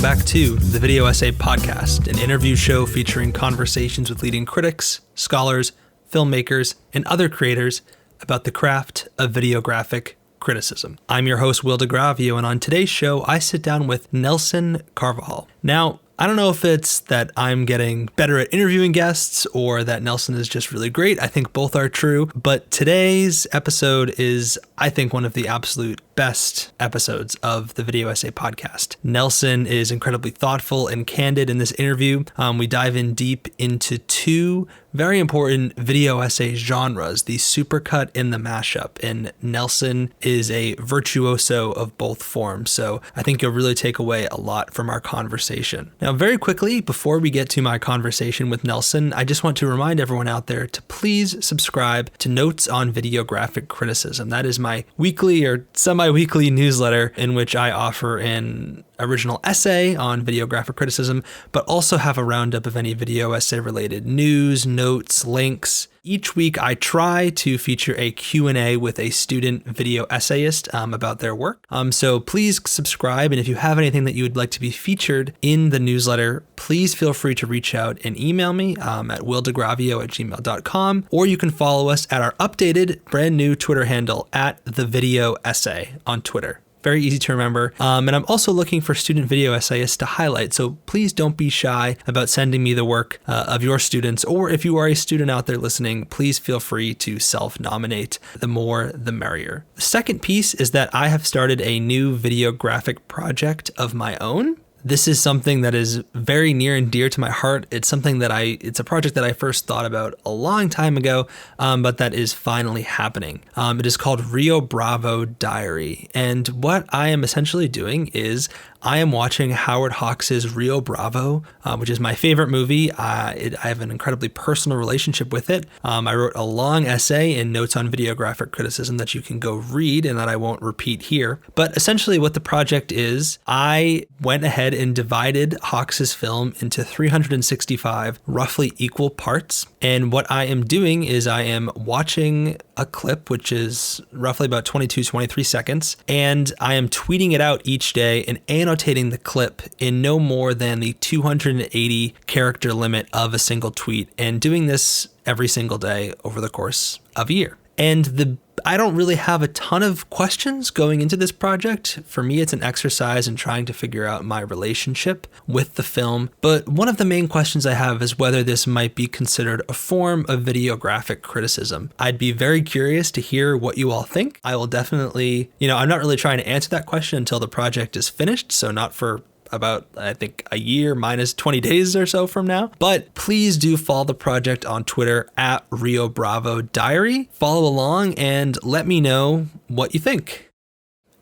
back to the Video Essay Podcast, an interview show featuring conversations with leading critics, scholars, filmmakers, and other creators about the craft of videographic criticism. I'm your host, Will DeGravio, and on today's show, I sit down with Nelson Carvajal. Now, I don't know if it's that I'm getting better at interviewing guests or that Nelson is just really great. I think both are true. But today's episode is, I think, one of the absolute best episodes of the Video Essay Podcast. Nelson is incredibly thoughtful and candid in this interview. We dive in deep into two very important video essay genres, the supercut and the mashup. And Nelson is a virtuoso of both forms. So I think you'll really take away a lot from our conversation. Now, very quickly, before we get to my conversation with Nelson, I just want to remind everyone out there to please subscribe to Notes on Videographic Criticism. That is my weekly or semi-weekly newsletter in which I offer an original essay on videographic criticism, but also have a roundup of any video essay related news, notes, links. Each week I try to feature a Q&A with a student video essayist about their work. So please subscribe, and if you have anything that you would like to be featured in the newsletter, please feel free to reach out and email me at willdegravio@gmail.com, or you can follow us at our updated brand new Twitter handle at The Video Essay on Twitter. Very easy to remember. And I'm also looking for student video essayists to highlight. So please don't be shy about sending me the work of your students. Or if you are a student out there listening, please feel free to self-nominate. The more, the merrier. The second piece is that I have started a new videographic project of my own. This is something that is very near and dear to my heart. It's something that it's a project that I first thought about a long time ago, but that is finally happening. It is called Rio Bravo Diary. And what I am essentially doing is I am watching Howard Hawks' Rio Bravo, which is my favorite movie. I have an incredibly personal relationship with it. I wrote a long essay in Notes on Videographic Criticism that you can go read and that I won't repeat here. But essentially what the project is, I went ahead and divided Hawks' film into 365 roughly equal parts. And what I am doing is I am watching a clip, which is roughly about 23 seconds, and I am tweeting it out each day and annotating the clip in no more than the 280 character limit of a single tweet, and doing this every single day over the course of a year. And I don't really have a ton of questions going into this project. For me, it's an exercise in trying to figure out my relationship with the film. But one of the main questions I have is whether this might be considered a form of videographic criticism. I'd be very curious to hear what you all think. I will definitely, I'm not really trying to answer that question until the project is finished. So not for about, I think, a year minus 20 days or so from now. But please do follow the project on Twitter at Rio Bravo Diary. Follow along and let me know what you think.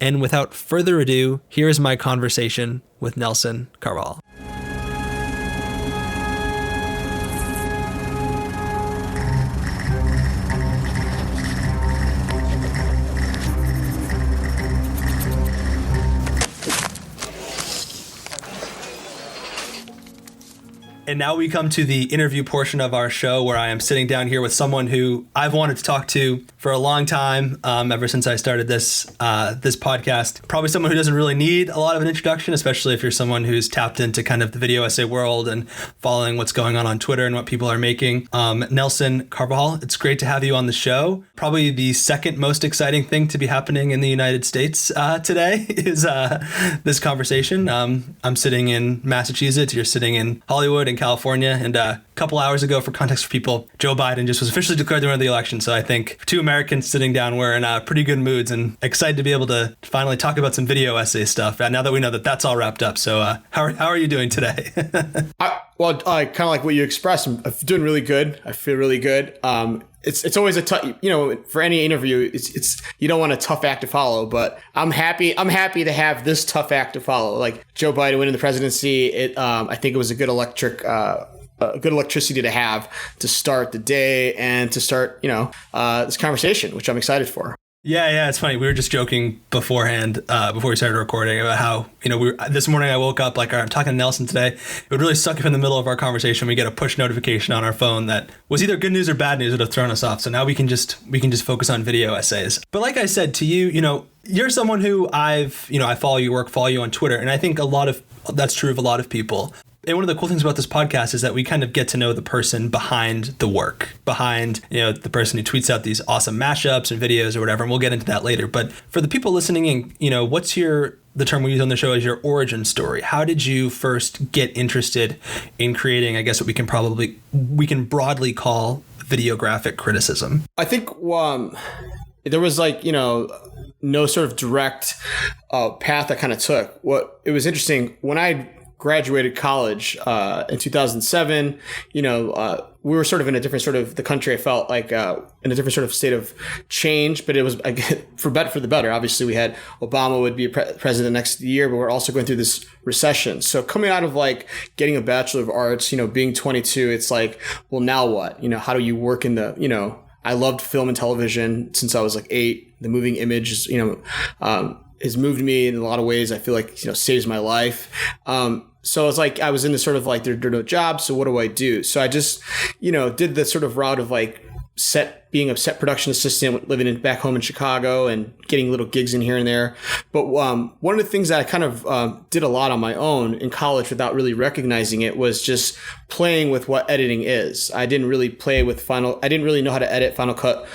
And without further ado, here is my conversation with Nelson Carvajal. And now we come to the interview portion of our show where I am sitting down here with someone who I've wanted to talk to for a long time, ever since I started this podcast. Probably someone who doesn't really need a lot of an introduction, especially if you're someone who's tapped into kind of the video essay world and following what's going on Twitter and what people are making. Nelson Carvajal, it's great to have you on the show. Probably the second most exciting thing to be happening in the United States today is this conversation. I'm sitting in Massachusetts. You're sitting in Hollywood in California, and a couple hours ago, for context for people, Joe Biden just was officially declared the winner of the election. So I think two Americans sitting down, we're in pretty good moods and excited to be able to finally talk about some video essay stuff now that we know that that's all wrapped up. So how are you doing today? Well, kind of like what you expressed, I'm doing really good. I feel really good. It's always a tough, for any interview, it's you don't want a tough act to follow, but I'm happy to have this tough act to follow. Like Joe Biden winning the presidency, I think it was a good electricity to have to start the day and to start, this conversation, which I'm excited for. Yeah, it's funny. We were just joking beforehand, before we started recording, about how, this morning I woke up like, I'm talking to Nelson today. It would really suck if in the middle of our conversation we get a push notification on our phone that was either good news or bad news that would have thrown us off. So now we can just focus on video essays. But like I said to you, you're someone who I follow your work, follow you on Twitter. And I think a lot of That's true of a lot of people. And one of the cool things about this podcast is that we kind of get to know the person behind the work, behind, the person who tweets out these awesome mashups and videos or whatever. And we'll get into that later. But for the people listening in, what's the term we use on the show is your origin story. How did you first get interested in creating, I guess, what we can broadly call videographic criticism? I think there was no sort of direct path I kind of took. It was interesting when I graduated college in 2007. We were sort of in a different sort of the country. I felt like in a different sort of state of change, but it was for the better. Obviously, we had Obama would be president next year, but we're also going through this recession. So coming out of getting a Bachelor of Arts, being 22, it's like, well, now what? How do you work in the I loved film and television since I was 8. The moving image is, has moved me in a lot of ways. I feel like, saves my life. So it's I was in this sort of there are no jobs. So what do I do? So I just, did the sort of route of being a set production assistant, living back home in Chicago and getting little gigs in here and there. But one of the things that I kind of did a lot on my own in college without really recognizing it was just playing with what editing is. I didn't really know how to edit Final Cut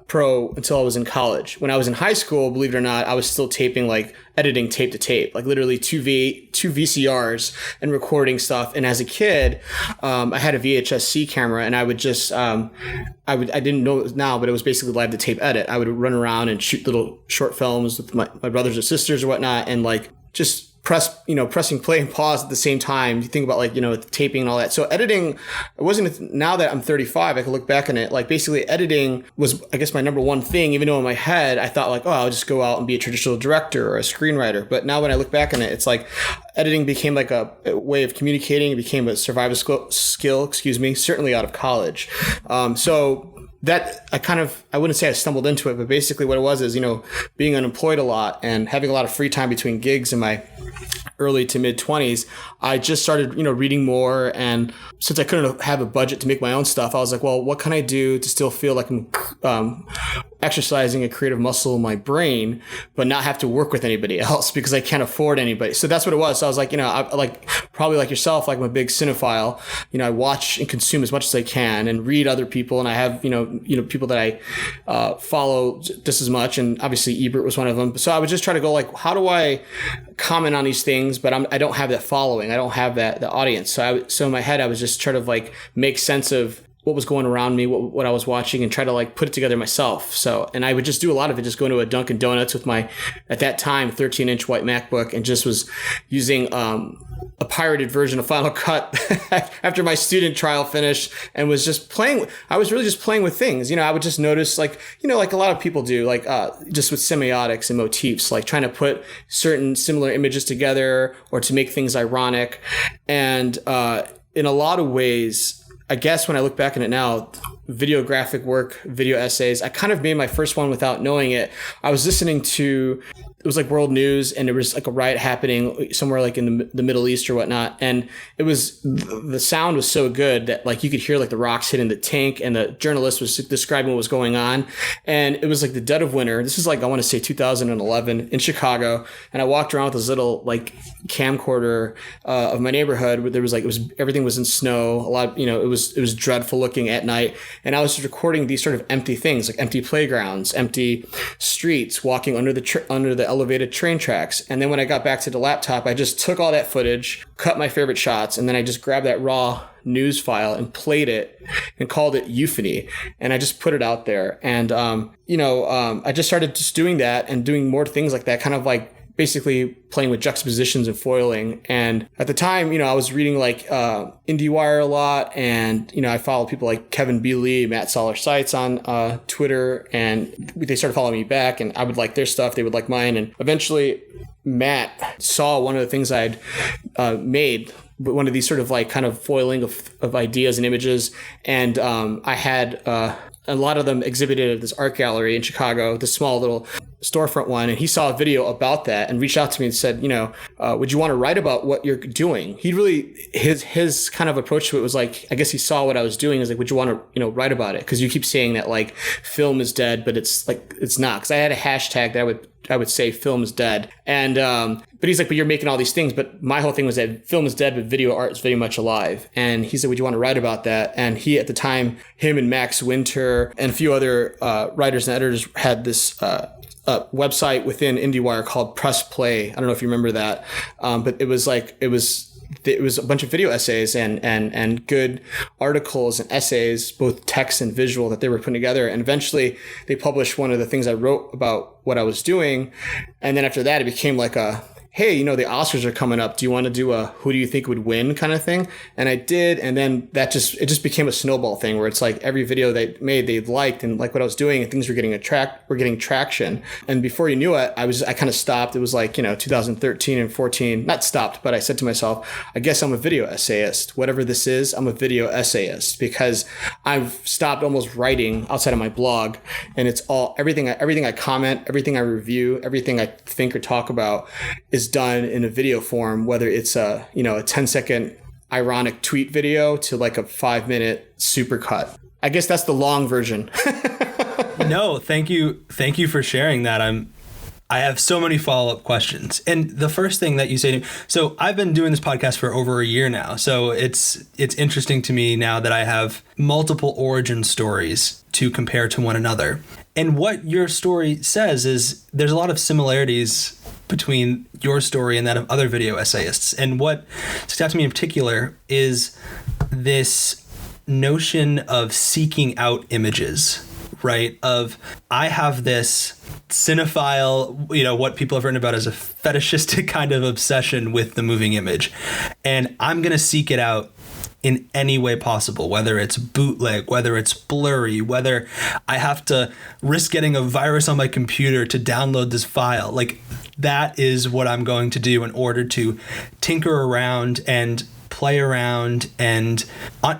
Pro until I was in college. When I was in high school, believe it or not, I was still taping editing tape to tape, literally two VCRs and recording stuff. And as a kid, I had a VHS-C camera, and I would just I didn't know it now, but it was basically live to tape edit. I would run around and shoot little short films with my brothers or sisters or whatnot, and just pressing play and pause at the same time. You think about taping and all that. So editing, it wasn't, now that I'm 35, I can look back on it. Basically editing was, I guess, my number one thing, even though in my head I thought I'll just go out and be a traditional director or a screenwriter. But now when I look back on it, it's editing became a way of communicating. It became a survival skill, certainly out of college. So that I wouldn't say I stumbled into it, but basically what it was is, being unemployed a lot and having a lot of free time between gigs in my early to mid 20s, I just started, reading more. And since I couldn't have a budget to make my own stuff, I was like, well, what can I do to still feel like I'm exercising a creative muscle in my brain, but not have to work with anybody else because I can't afford anybody. So that's what it was. So I was like, probably like yourself, I'm a big cinephile. I watch and consume as much as I can and read other people. And I have, people that I follow just as much. And obviously Ebert was one of them. So I would just try to go how do I comment on these things? But I don't have that following. I don't have the audience. So in my head, I was just trying to make sense of what was going around me, what I was watching, and try to put it together myself. So, and I would just do a lot of it, just go into a Dunkin' Donuts with my, at that time, 13-inch white MacBook, and just was using a pirated version of Final Cut after my student trial finished, and was just playing. I was really just playing with things. I would just notice like a lot of people do, just with semiotics and motifs, trying to put certain similar images together or to make things ironic. And in a lot of ways, I guess when I look back on it now, videographic work, video essays, I kind of made my first one without knowing it. I was listening to, it was world news, and there was a riot happening somewhere in the Middle East or whatnot. And it was, the sound was so good that you could hear the rocks hitting the tank, and the journalist was describing what was going on. And it was the dead of winter. This is I want to say 2011 in Chicago. And I walked around with this little camcorder of my neighborhood where there was everything was in snow. A lot, it was dreadful looking at night. And I was just recording these sort of empty things, empty playgrounds, empty streets, walking under the elevated train tracks. And then when I got back to the laptop, I just took all that footage, cut my favorite shots, and then I just grabbed that raw news file and played it and called it Euphony. And I just put it out there. And, I just started just doing that and doing more things like that, kind of basically playing with juxtapositions and foiling. And at the time, I was reading IndieWire a lot, and I followed people like Kevin B. Lee, Matt Solar Sites on Twitter, and they started following me back, and I would like their stuff, they would like mine. And eventually Matt saw one of the things I'd made, but one of these sort of kind of foiling of ideas and images. And I had a lot of them exhibited at this art gallery in Chicago, this small little storefront one. And he saw a video about that and reached out to me and said, would you want to write about what you're doing? He really, his kind of approach to it was I guess he saw what I was doing. Is would you want to, write about it? Cause you keep saying that film is dead, but it's not. Cause I had a hashtag that I would I would say film is dead. And but he's like, but you're making all these things. But my whole thing was that film is dead, but video art is very much alive. And he said, would you want to write about that? And he, at the time, him and Max Winter and a few other writers and editors had this website within IndieWire called Press Play. I don't know if you remember that, but it was a bunch of video essays and good articles and essays, both text and visual, that they were putting together. And eventually they published one of the things I wrote about what I was doing. And then after that, it became like a, hey, you know, the Oscars are coming up. Do you want to do a who do you think would win kind of thing? And I did. And then it just became a snowball thing where it's like every video they made, they liked and like what I was doing, and things were getting traction. And before you knew it, I kind of stopped. It was like, 2013 and 14, not stopped, but I said to myself, I guess I'm a video essayist. Whatever this is, I'm a video essayist, because I've stopped almost writing outside of my blog. And it's all, everything I comment, everything I review, everything I think or talk about is done in a video form, whether it's a 10-second ironic tweet video to like a 5-minute supercut. I guess that's the long version. No, thank you for sharing that. I have so many follow-up questions. And the first thing that you say to me, so I've been doing this podcast for over a year now. So it's interesting to me now that I have multiple origin stories to compare to one another. And what your story says is there's a lot of similarities between your story and that of other video essayists. And what sticks out to me in particular is this notion of seeking out images, right? Of, I have this cinephile, what people have written about as a fetishistic kind of obsession with the moving image. And I'm going to seek it out in any way possible, whether it's bootleg, whether it's blurry, whether I have to risk getting a virus on my computer to download this file. Like, that is what I'm going to do in order to tinker around and play around and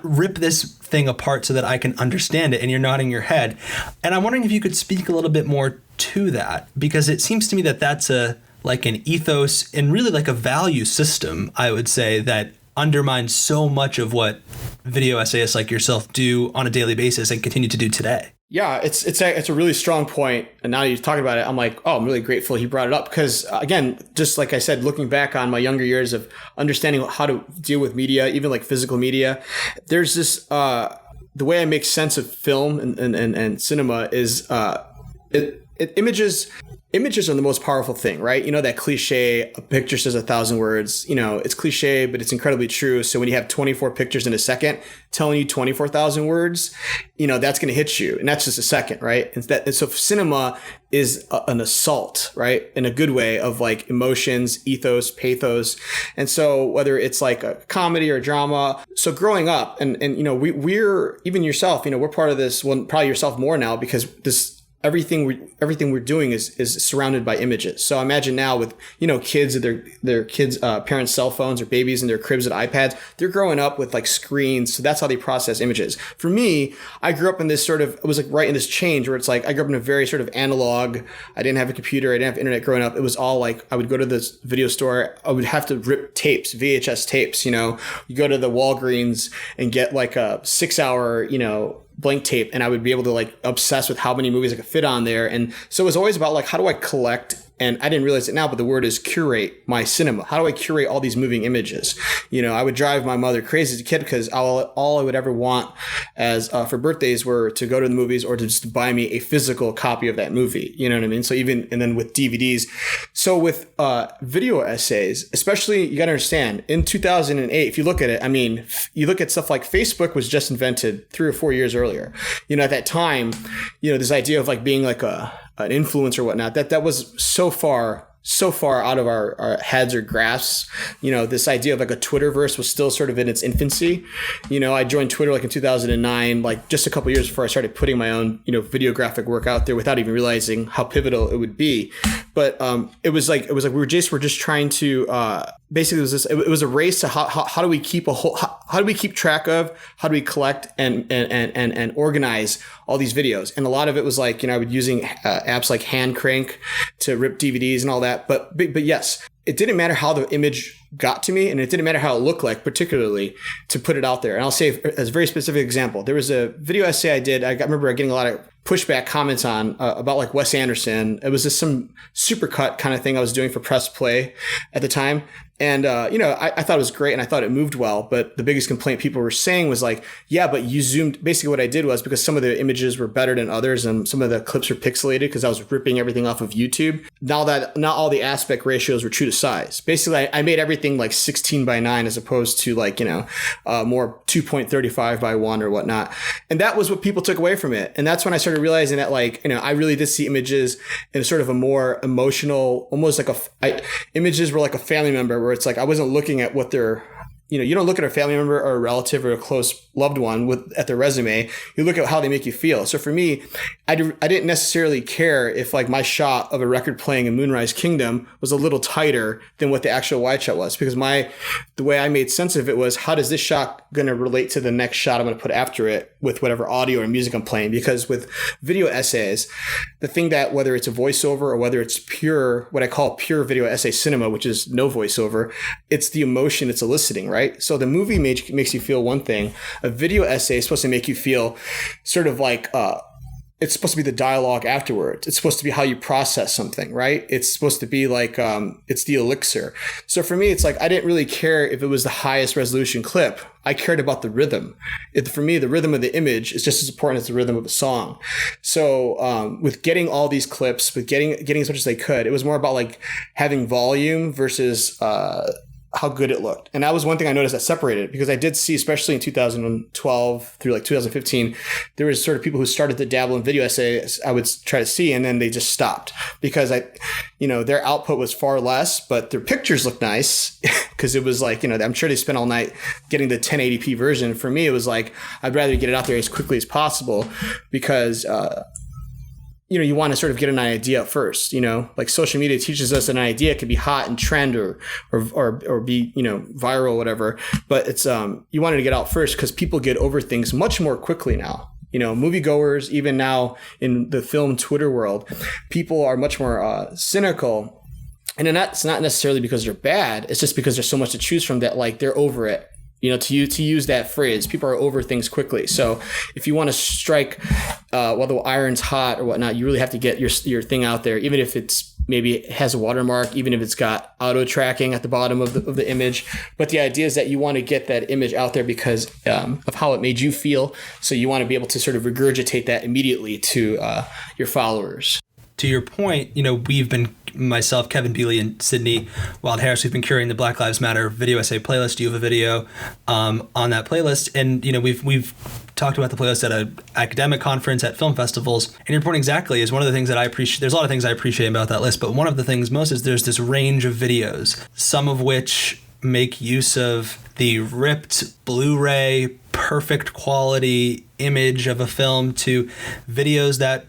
rip this thing apart so that I can understand it. And you're nodding your head. And I'm wondering if you could speak a little bit more to that, because it seems to me that that's an ethos and really like a value system, I would say, that undermines so much of what video essayists like yourself do on a daily basis and continue to do today. Yeah, it's a really strong point. And now you're talking about it, I'm like, I'm really grateful he brought it up, because again, just like I said, looking back on my younger years of understanding how to deal with media, even like physical media, there's this the way I make sense of film and cinema is Images are the most powerful thing, right? That cliche, a picture says 1,000 words. It's cliche, but it's incredibly true. So when you have 24 pictures in a second telling you 24,000 words, that's going to hit you. And that's just a second, right? And so cinema is an assault, right? In a good way, of like emotions, ethos, pathos. And so whether it's like a comedy or a drama. So growing up and we're, even yourself, we're part of this, well, probably yourself more now, because everything we're doing is surrounded by images. So imagine now with, kids, their kids, parents' cell phones, or babies in their cribs with iPads, they're growing up with like screens. So that's how they process images. For me, I grew up in this it was like right in this change where it's like, I grew up in a very sort of analog, I didn't have a computer, I didn't have internet growing up. It was all like, I would go to this video store, I would have to rip tapes, VHS tapes, you go to the Walgreens and get like a 6-hour, blank tape, and I would be able to like obsess with how many movies I could fit on there. And so it was always about like, how do I collect, and I didn't realize it now, but the word is curate my cinema. How do I curate all these moving images? I would drive my mother crazy as a kid, because all I would ever want as for birthdays were to go to the movies or to just buy me a physical copy of that movie. You know what I mean? So and then with DVDs. So with video essays, especially, you got to understand, in 2008, if you look at it, you look at stuff like Facebook was just invented 3 or 4 years earlier. At that time, this idea of like being like an influencer or whatnot, that was so far out of our heads or grasps. This idea of like a Twitterverse was still sort of in its infancy. I joined Twitter like in 2009, like just a couple years before I started putting my own, videographic work out there without even realizing how pivotal it would be. But it was like we're just trying to basically it was a race to how do we keep how do we keep track of, how do we collect and organize all these videos. And a lot of it was like, I would using apps like Hand Crank to rip DVDs and all that. But yes, it didn't matter how the image got to me, and it didn't matter how it looked like, particularly, to put it out there. And I'll say as a very specific example, there was a video essay I did. I remember getting a lot of pushback comments on about like Wes Anderson. It was just some supercut kind of thing I was doing for Press Play at the time. And, I thought it was great and I thought it moved well. But the biggest complaint people were saying was like, yeah, but you zoomed. Basically what I did was, because some of the images were better than others and some of the clips were pixelated because I was ripping everything off of YouTube. Not all the aspect ratios were true to size. Basically, I made everything like 16:9 as opposed to like, more 2.35 by 1 or whatnot. And that was what people took away from it. And that's when I started realizing that like, I really did see images in sort of a more emotional, almost like images were like a family member, where it's like I wasn't looking at what they're, you don't look at a family member or a relative or a close loved one at their resume. You look at how they make you feel. So for me, I didn't necessarily care if like my shot of a record playing in Moonrise Kingdom was a little tighter than what the actual wide shot was, because the way I made sense of it was, how does this shot going to relate to the next shot I'm going to put after it with whatever audio or music I'm playing? Because with video essays, the thing that, whether it's a voiceover or whether it's pure, what I call pure video essay cinema, which is no voiceover, it's the emotion it's eliciting, right? So the movie makes you feel one thing. A video essay is supposed to make you feel sort of like, it's supposed to be the dialogue afterwards. It's supposed to be how you process something, right? It's supposed to be like, it's the elixir. So for me, it's like, I didn't really care if it was the highest resolution clip. I cared about the rhythm. For me, the rhythm of the image is just as important as the rhythm of the song. So with getting all these clips, with getting as much as I could, it was more about like having volume versus how good it looked. And that was one thing I noticed that separated it, because I did see, especially in 2012 through like 2015, there was sort of people who started to dabble in video essays I would try to see, and then they just stopped because their output was far less, but their pictures looked nice because it was like, I'm sure they spent all night getting the 1080p version. For me, it was like, I'd rather get it out there as quickly as possible because, you want to sort of get an idea first, like social media teaches us an idea could be hot and trend or be, viral, whatever. But it's, you wanted to get out first because people get over things much more quickly now. Moviegoers, even now in the film Twitter world, people are much more cynical. And then that's not necessarily because they're bad. It's just because there's so much to choose from that, like, they're over it. To use that phrase, people are over things quickly. So if you want to strike while the iron's hot or whatnot, you really have to get your thing out there, even if it's maybe it has a watermark, even if it's got auto tracking at the bottom of the image. But the idea is that you want to get that image out there because of how it made you feel. So you want to be able to sort of regurgitate that immediately to your followers. To your point, we've been, myself, Kevin Bealey, and Sydney Wild Harris, we've been curating the Black Lives Matter video essay playlist. You have a video on that playlist. And, we've talked about the playlist at an academic conference, at film festivals. And your point exactly is one of the things that I appreciate. There's a lot of things I appreciate about that list, but one of the things most is there's this range of videos, some of which make use of the ripped Blu-ray, perfect quality image of a film, to videos that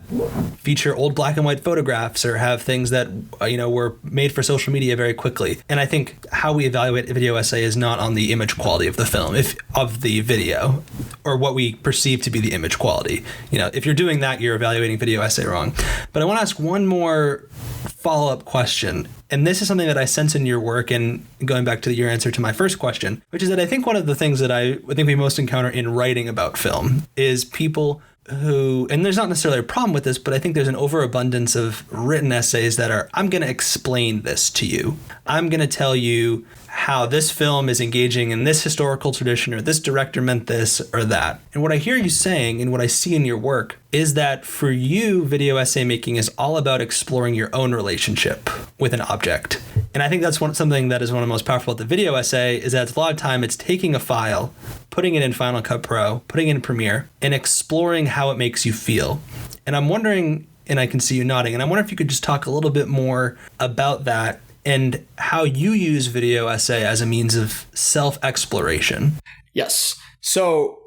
feature old black and white photographs or have things that were made for social media very quickly. And I think how we evaluate a video essay is not on the image quality of the film, of the video, or what we perceive to be the image quality. If you're doing that, you're evaluating video essay wrong. But I want to ask one more follow-up question. And this is something that I sense in your work, and going back to your answer to my first question, which is that I think one of the things that I think we most encounter in writing about film is people who, and there's not necessarily a problem with this, but I think there's an overabundance of written essays that are, I'm going to explain this to you. I'm going to tell you how this film is engaging in this historical tradition, or this director meant this or that. And what I hear you saying, and what I see in your work, is that for you, video essay making is all about exploring your own relationship with an object. And I think that's something that is one of the most powerful at the video essay, is that a lot of time it's taking a file, putting it in Final Cut Pro, putting it in Premiere, and exploring how it makes you feel. And I'm wondering, and I can see you nodding, and I wonder if you could just talk a little bit more about that and how you use video essay as a means of self-exploration. Yes. So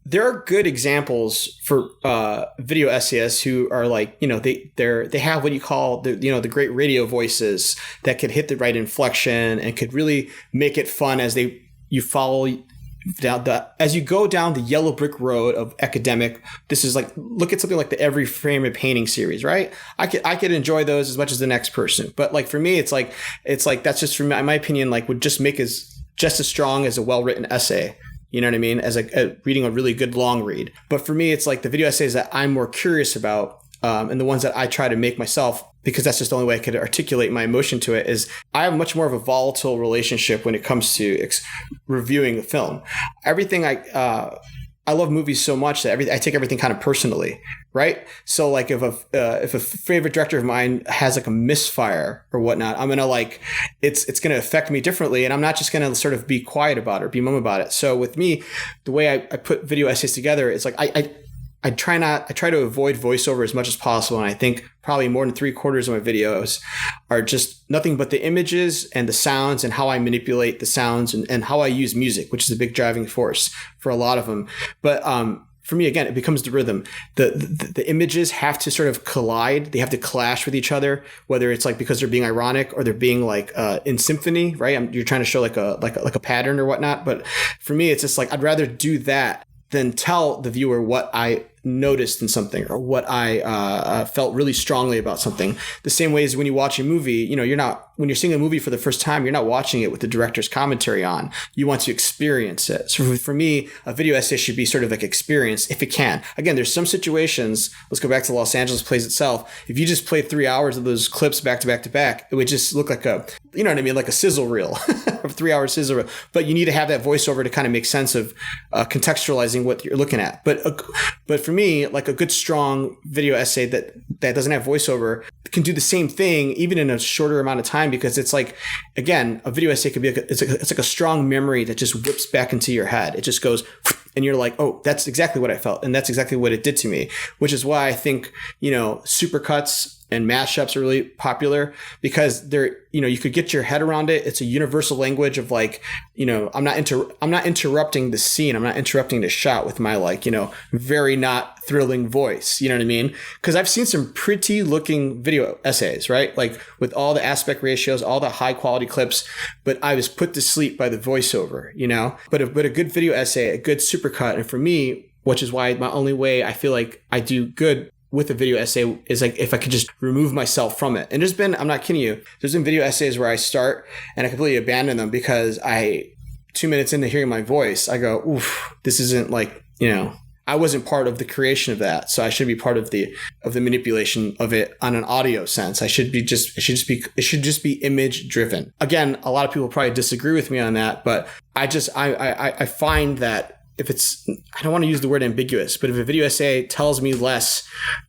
there are good examples for video essayists who are like, they have what you call the great radio voices that could hit the right inflection and could really make it fun as you follow as you go down the yellow brick road of academic, this is like, look at something like the Every Frame a Painting series, right? I could enjoy those as much as the next person. But like for me, it's like that's just, from my opinion, like would just make as just as strong as a well-written essay. You know what I mean? As reading a really good long read. But for me, it's like the video essays that I'm more curious about, and the ones that I try to make myself, because that's just the only way I could articulate my emotion to it, is I have much more of a volatile relationship when it comes to reviewing a film. Everything I love movies so much that I take everything kind of personally, right? So like if a favorite director of mine has like a misfire or whatnot, I'm gonna like it's gonna affect me differently, and I'm not just gonna sort of be quiet about it or be mum about it. So with me, the way I put video essays together, it's like I try to avoid voiceover as much as possible. And I think probably more than 3/4 of my videos are just nothing but the images and the sounds and how I manipulate the sounds and how I use music, which is a big driving force for a lot of them. But for me, again, it becomes the rhythm. The images have to sort of collide. They have to clash with each other, whether it's like because they're being ironic or they're being like in symphony, right? You're trying to show like a pattern or whatnot. But for me, it's just like I'd rather do that than tell the viewer what I noticed in something or what I felt really strongly about something. The same way as when you watch a movie, when you're seeing a movie for the first time, you're not watching it with the director's commentary on. You want to experience it. So for me, a video essay should be sort of like experience if it can. Again, there's some situations, let's go back to Los Angeles Plays itself. If you just play 3 hours of those clips back to back to back, it would just look like like a sizzle reel, a 3 hour sizzle reel. But you need to have that voiceover to kind of make sense of contextualizing what you're looking at. But for me, like a good strong video essay that doesn't have voiceover can do the same thing even in a shorter amount of time, because it's like, again, a video essay could be it's like a strong memory that just whips back into your head. It just goes and you're like, oh, that's exactly what I felt, and that's exactly what it did to me, which is why I think supercuts and mashups are really popular, because they're, you could get your head around it. It's a universal language of like, I'm not interrupting the scene. I'm not interrupting the shot with my very not thrilling voice. You know what I mean? Because I've seen some pretty looking video essays, right? Like with all the aspect ratios, all the high quality clips, but I was put to sleep by the voiceover, but a good video essay, a good supercut. And for me, which is why my only way I feel like I do good with a video essay is like if I could just remove myself from it. And I'm not kidding you, there's been video essays where I start and I completely abandon them because 2 minutes into hearing my voice, I go, oof, this isn't like, I wasn't part of the creation of that. So I should be part of the manipulation of it on an audio sense. It should just be image driven. Again, a lot of people probably disagree with me on that, but I find that I don't want to use the word ambiguous, but if a video essay tells me less,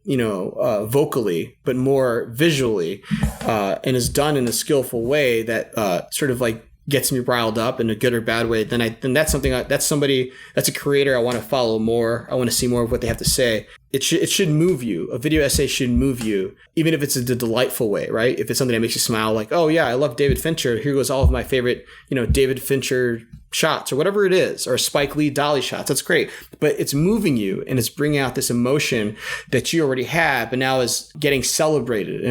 vocally, but more visually, and is done in a skillful way that sort of like gets me riled up in a good or bad way, then that's something that's a creator I want to follow more. I want to see more of what they have to say. It should move you. A video essay should move you, even if it's in a delightful way, right? If it's something that makes you smile, like, oh yeah, I love David Fincher. Here goes all of my favorite, David Fincher shots or whatever it is, or Spike Lee dolly shots. That's great. But it's moving you and it's bringing out this emotion that you already have, but now is getting celebrated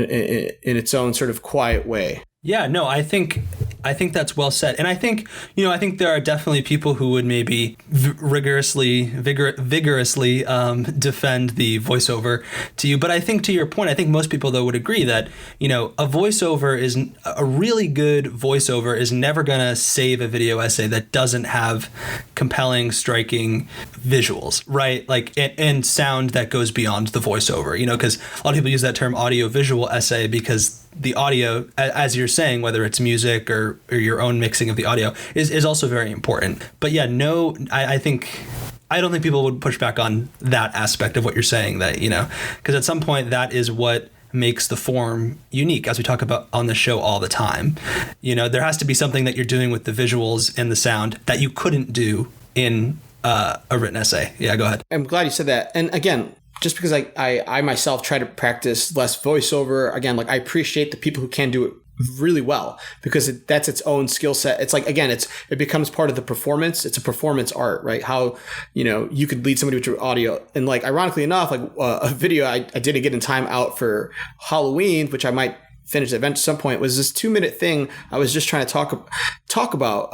in its own sort of quiet way. Yeah, no, I think that's well said. And I think there are definitely people who would maybe vigorously defend the voiceover to you. But I think to your point, I think most people, though, would agree that, a really good voiceover is never going to save a video essay that doesn't have compelling, striking visuals, right? Like, and sound that goes beyond the voiceover, because a lot of people use that term audio-visual essay because the audio, as you're saying, whether it's music or your own mixing of the audio, is also very important. But yeah, I don't think people would push back on that aspect of what you're saying, that, because at some point that is what makes the form unique, as we talk about on the show all the time. There has to be something that you're doing with the visuals and the sound that you couldn't do in a written essay. Yeah, go ahead. I'm glad you said that. And again, just because I myself try to practice less voiceover, again, like I appreciate the people who can do it really well, because that's its own skill set. It's like, again, it becomes part of the performance. It's a performance art, right? How, you could lead somebody with your audio. And like, ironically enough, like a video I didn't get in time out for Halloween, which I might finish the event at some point, was this 2-minute thing. I was just trying to talk about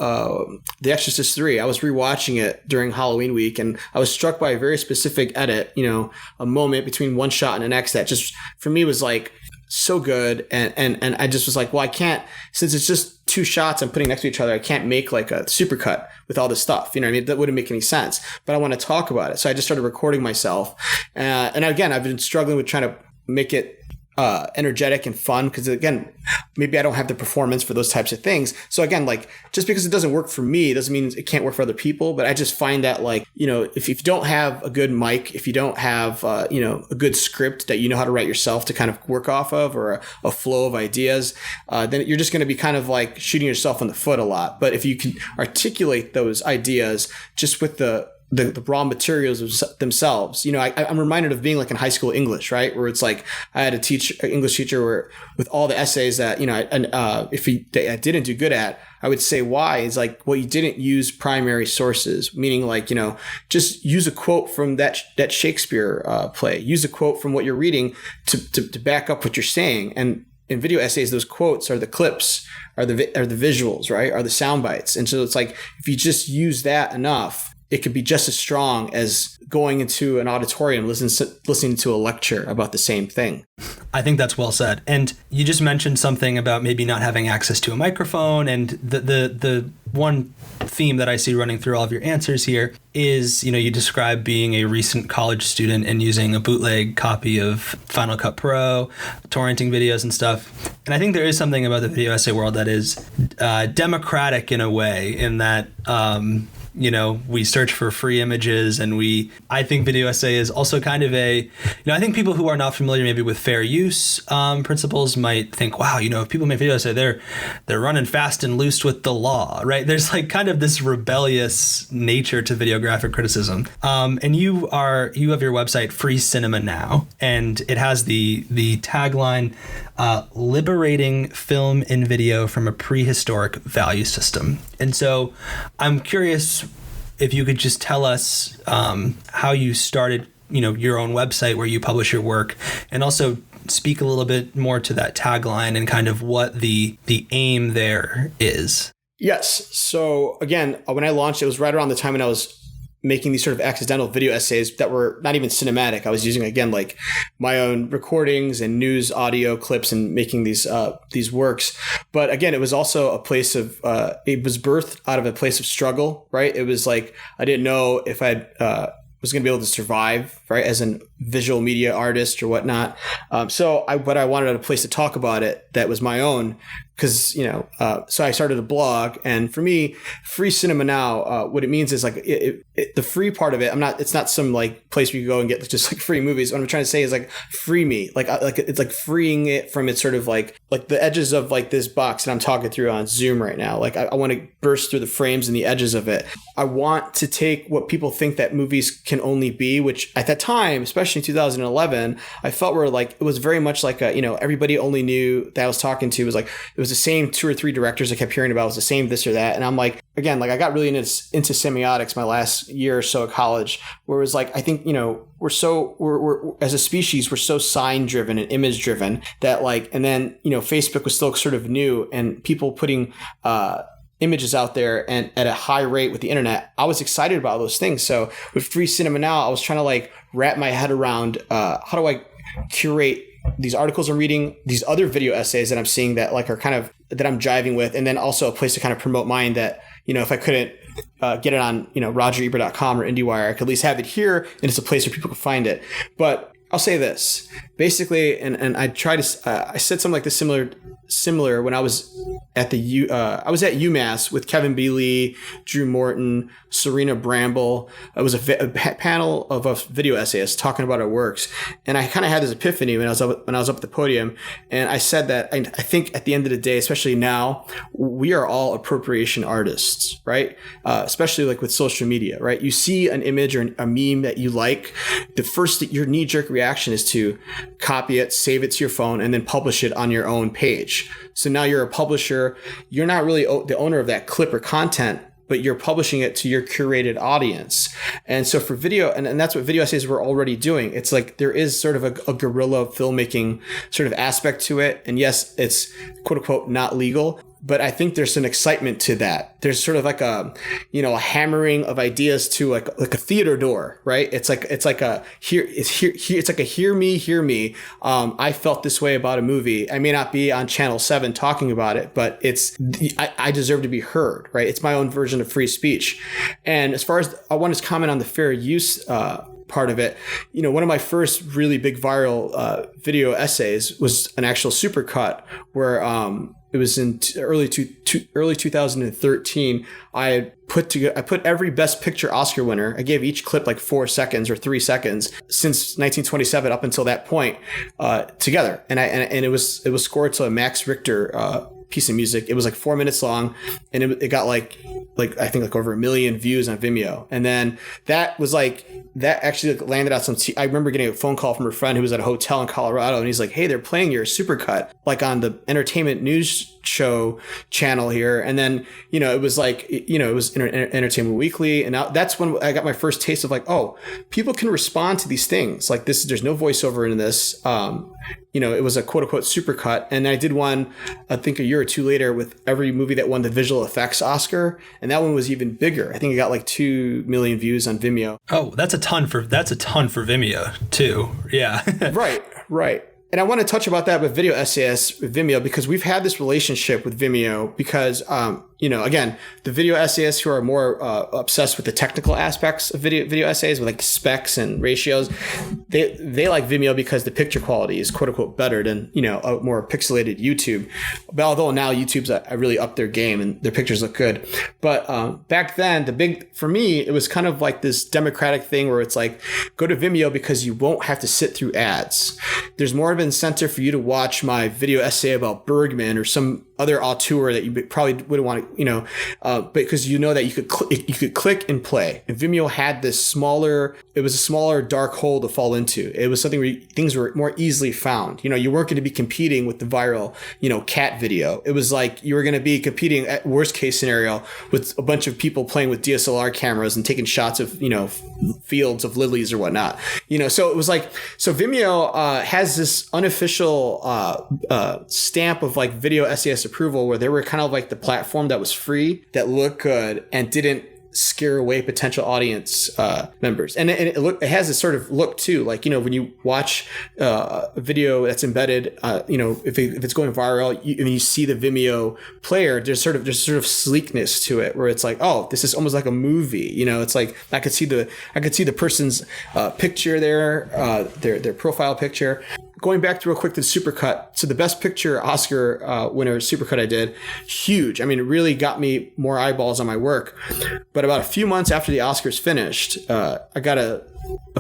The Exorcist 3. I was rewatching it during Halloween week, and I was struck by a very specific edit, a moment between one shot and the next that just for me was like so good. And I just was like, well, I can't, since it's just 2 shots I'm putting next to each other, I can't make like a supercut with all this stuff. You know what I mean? That wouldn't make any sense, but I want to talk about it. So I just started recording myself. And again, I've been struggling with trying to make it energetic and fun, because again, maybe I don't have the performance for those types of things. So again, like, just because it doesn't work for me doesn't mean it can't work for other people. But I just find that, like, if you don't have a good mic, if you don't have a good script that you know how to write yourself to kind of work off of, or a flow of ideas, then you're just going to be kind of like shooting yourself in the foot a lot. But if you can articulate those ideas just with the raw materials themselves, I'm reminded of being like in high school English, right? Where it's like I had an English teacher where with all the essays that, I didn't do good at, I would say why. It's like, well, you didn't use primary sources, meaning like, just use a quote from that Shakespeare play, use a quote from what you're reading to back up what you're saying. And in video essays, those quotes are the clips, are the visuals, right? Are the sound bites. And so it's like, if you just use that enough, it could be just as strong as going into an auditorium, listening to a lecture about the same thing. I think that's well said. And you just mentioned something about maybe not having access to a microphone. And the one theme that I see running through all of your answers here is, you describe being a recent college student and using a bootleg copy of Final Cut Pro, torrenting videos and stuff. And I think there is something about the video essay world that is democratic in a way, in that we search for free images, and I think video essay is also kind of I think people who are not familiar maybe with fair use principles might think, wow, if people make video essay, they're running fast and loose with the law, right? There's like kind of this rebellious nature to videographic criticism. And you have your website, Free Cinema Now, and it has the tagline, liberating film and video from a prehistoric value system. And so I'm curious if you could just tell us how you started, your own website where you publish your work, and also speak a little bit more to that tagline and kind of what the aim there is. Yes. So again, when I launched, it was right around the time when I was making these sort of accidental video essays that were not even cinematic. I was using, again, like my own recordings and news audio clips and making these works. But again, it was also a place of, it was birthed out of a place of struggle, right? It was like, I didn't know if I was going to be able to survive, right, as a visual media artist or whatnot. So I wanted a place to talk about it that was my own, because, so I started a blog. And for me, Free Cinema Now, what it means is like the free part of it. It's not some like place where you go and get just like free movies. What I'm trying to say is like, free me, like it's like freeing it from its sort of like the edges of like this box that I'm talking through on Zoom right now. Like I want to burst through the frames and the edges of it. I want to take what people think that movies can only be, which at that time, especially in 2011, I felt were like, it was very much like everybody only knew that I was talking to was like, it was the same 2 or 3 directors I kept hearing about. It was the same this or that. And I'm like, again, like I got really into semiotics my last year or so at college, where it was like, I think, we're as a species, we're so sign driven and image driven that like, and then, Facebook was still sort of new, and people putting, images out there and at a high rate with the internet. I was excited about those things. So with Free Cinema Now, I was trying to like wrap my head around, how do I curate these articles I'm reading, these other video essays that I'm seeing that like are kind of that I'm jiving with, and then also a place to kind of promote mine that, if I couldn't get it on, RogerEbert.com or IndieWire, I could at least have it here, and it's a place where people can find it. But I'll say this basically, and I try to, I said something like this similar when I was at I was at UMass with Kevin B. Lee, Drew Morton, Serena Bramble. It was a panel of video essayists talking about our works. And I kind of had this epiphany when I was up at the podium. And I said that I think at the end of the day, especially now, we are all appropriation artists, right? Especially like with social media, right? You see an image or a meme that you like, your knee-jerk reaction is to copy it, save it to your phone, and then publish it on your own page. So now you're a publisher. You're not really the owner of that clip or content, but you're publishing it to your curated audience. And so for video, and that's what video essays were already doing. It's like there is sort of a guerrilla filmmaking sort of aspect to it. And yes, it's quote unquote not legal, but I think there's an excitement to that. There's sort of like a hammering of ideas to like a theater door, right? It's like a hear me. I felt this way about a movie. I may not be on Channel 7 talking about it, but I deserve to be heard, right? It's my own version of free speech. And as far as I want to comment on the fair use part of it, one of my first really big viral video essays was an actual supercut where it was in early 2013. I put every Best Picture Oscar winner. I gave each clip like 4 seconds or 3 seconds since 1927 up until that point together, and it was scored to a Max Richter piece of music. It was like 4 minutes long, and it got like I think like over 1 million views on Vimeo. And then that actually landed out some. I remember getting a phone call from a friend who was at a hotel in Colorado, and he's like, "Hey, they're playing your supercut like on the entertainment news show channel here." And then it was like it was Entertainment Weekly, and now that's when I got my first taste of like, oh, people can respond to these things like this. There's no voiceover in this. It was a quote unquote supercut, and I did one I think a year or two later with every movie that won the visual effects Oscar, and that one was even bigger. I think it got like 2 million views on Vimeo. Oh, that's a ton for Vimeo too. Yeah. Right. And I want to touch about that with video essayists with Vimeo, because we've had this relationship with Vimeo because, again, the video essayists who are more obsessed with the technical aspects of video essays with like specs and ratios, they like Vimeo because the picture quality is quote unquote better than, a more pixelated YouTube. But although now YouTube's really upped their game and their pictures look good. But back then, for me, it was kind of like this democratic thing where it's like, go to Vimeo because you won't have to sit through ads. There's more of an incentive for you to watch my video essay about Bergman or some other auteur that you probably wouldn't want to, but because that you could click and play. And Vimeo had this smaller dark hole to fall into. It was something where things were more easily found. You weren't going to be competing with the viral, cat video. It was like you were going to be competing at worst case scenario with a bunch of people playing with DSLR cameras and taking shots of, fields of lilies or whatnot. So it was like, so Vimeo has this unofficial stamp of like video SES approval, where they were kind of like the platform that was free, that looked good, and didn't scare away potential audience members. And it has this sort of look too, like when you watch a video that's embedded, if it's going viral, and you see the Vimeo player, there's sort of sleekness to it, where it's like, oh, this is almost like a movie. It's like I could see the person's picture there, their profile picture. Going back to real quick to the supercut. So the Best Picture Oscar winner supercut I did, huge. I mean, it really got me more eyeballs on my work. But about a few months after the Oscars finished, I got a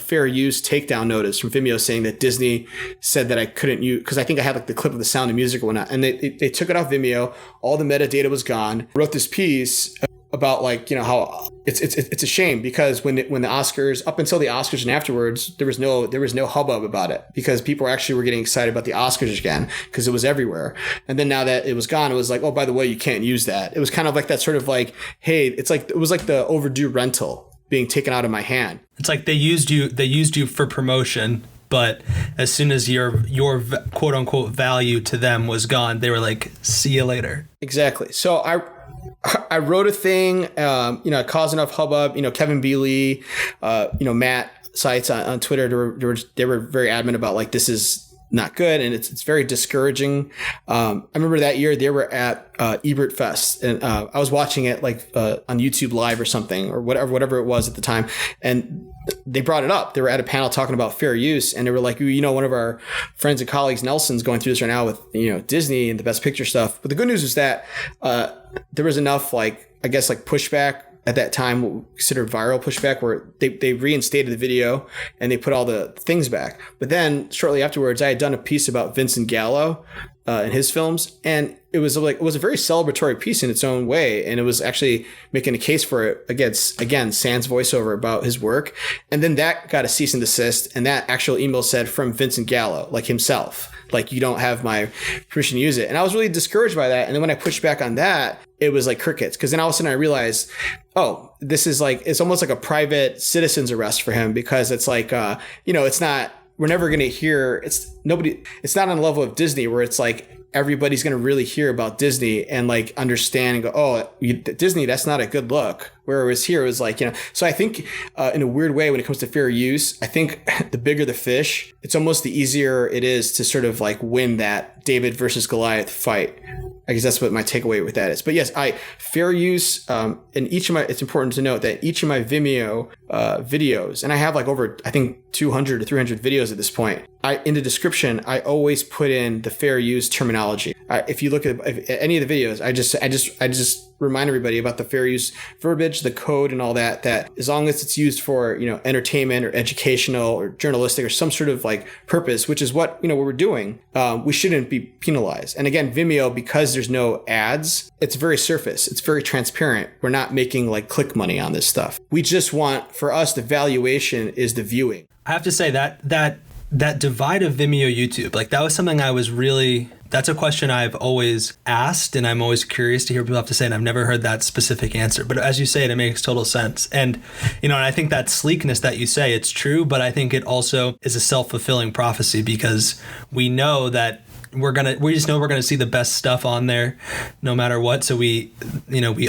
fair use takedown notice from Vimeo saying that Disney said that I couldn't use, because I think I had like the clip of The Sound of Music or whatnot, and they took it off Vimeo. All the metadata was gone. Wrote this piece about like, how it's a shame, because when the Oscars, up until the Oscars and afterwards, there was no hubbub about it, because people actually were getting excited about the Oscars again because it was everywhere. And then now that it was gone, it was like, oh, by the way, you can't use that. It was kind of like that sort of like, hey, it was like the overdue rental being taken out of my hand. It's like they used you for promotion, but as soon as your quote unquote value to them was gone, they were like, see you later. Exactly. So I wrote a thing, it caused enough hubbub. Kevin Bealey, Matt Seitz on Twitter, they were very adamant about like, this is not good, and it's very discouraging. I remember that year they were at Ebert Fest, and I was watching it like on YouTube Live or something, or whatever it was at the time, and they brought it up. They were at a panel talking about fair use, and they were like, one of our friends and colleagues, Nelson's going through this right now with Disney and the Best Picture stuff. But the good news is that there was enough pushback at that time, considered viral pushback, where they reinstated the video and they put all the things back. But then shortly afterwards, I had done a piece about Vincent Gallo and his films, and it was a very celebratory piece in its own way, and it was actually making a case for it against, again, Sans voiceover about his work. And then that got a cease and desist, and that actual email said from Vincent Gallo, like himself. like you don't have my permission to use it. And I was really discouraged by that. And then when I pushed back on that, it was like crickets. Because then all of a sudden I realized, oh, this is like, it's almost like a private citizen's arrest for him, because it's like, it's not, we're never going to hear, it's not on the level of Disney where it's like, everybody's going to really hear about Disney and like understand and go, oh, Disney, that's not a good look. Whereas here it was like, so I think in a weird way, when it comes to fair use, I think the bigger the fish, it's almost the easier it is to sort of like win that David versus Goliath fight. I guess that's what my takeaway with that is. But yes, fair use in each of my, it's important to note that each of my Vimeo videos, and I have like over, I think 200 or 300 videos at this point, in the description, I always put in the fair use terminology. If you look at any of the videos, I just remind everybody about the fair use verbiage, the code and all that as long as it's used for, entertainment or educational or journalistic or some sort of like purpose, which is what we're doing, we shouldn't be penalized. And again, Vimeo, because there's no ads, it's very surface. It's very transparent. We're not making like click money on this stuff. We just want, for us, the valuation is the viewing. I have to say that divide of Vimeo YouTube, like that was something that's a question I've always asked, and I'm always curious to hear what people have to say, and I've never heard that specific answer. But as you say it makes total sense. And, and I think that sleekness that you say, it's true, but I think it also is a self-fulfilling prophecy, because we know that we just know we're gonna see the best stuff on there no matter what. So we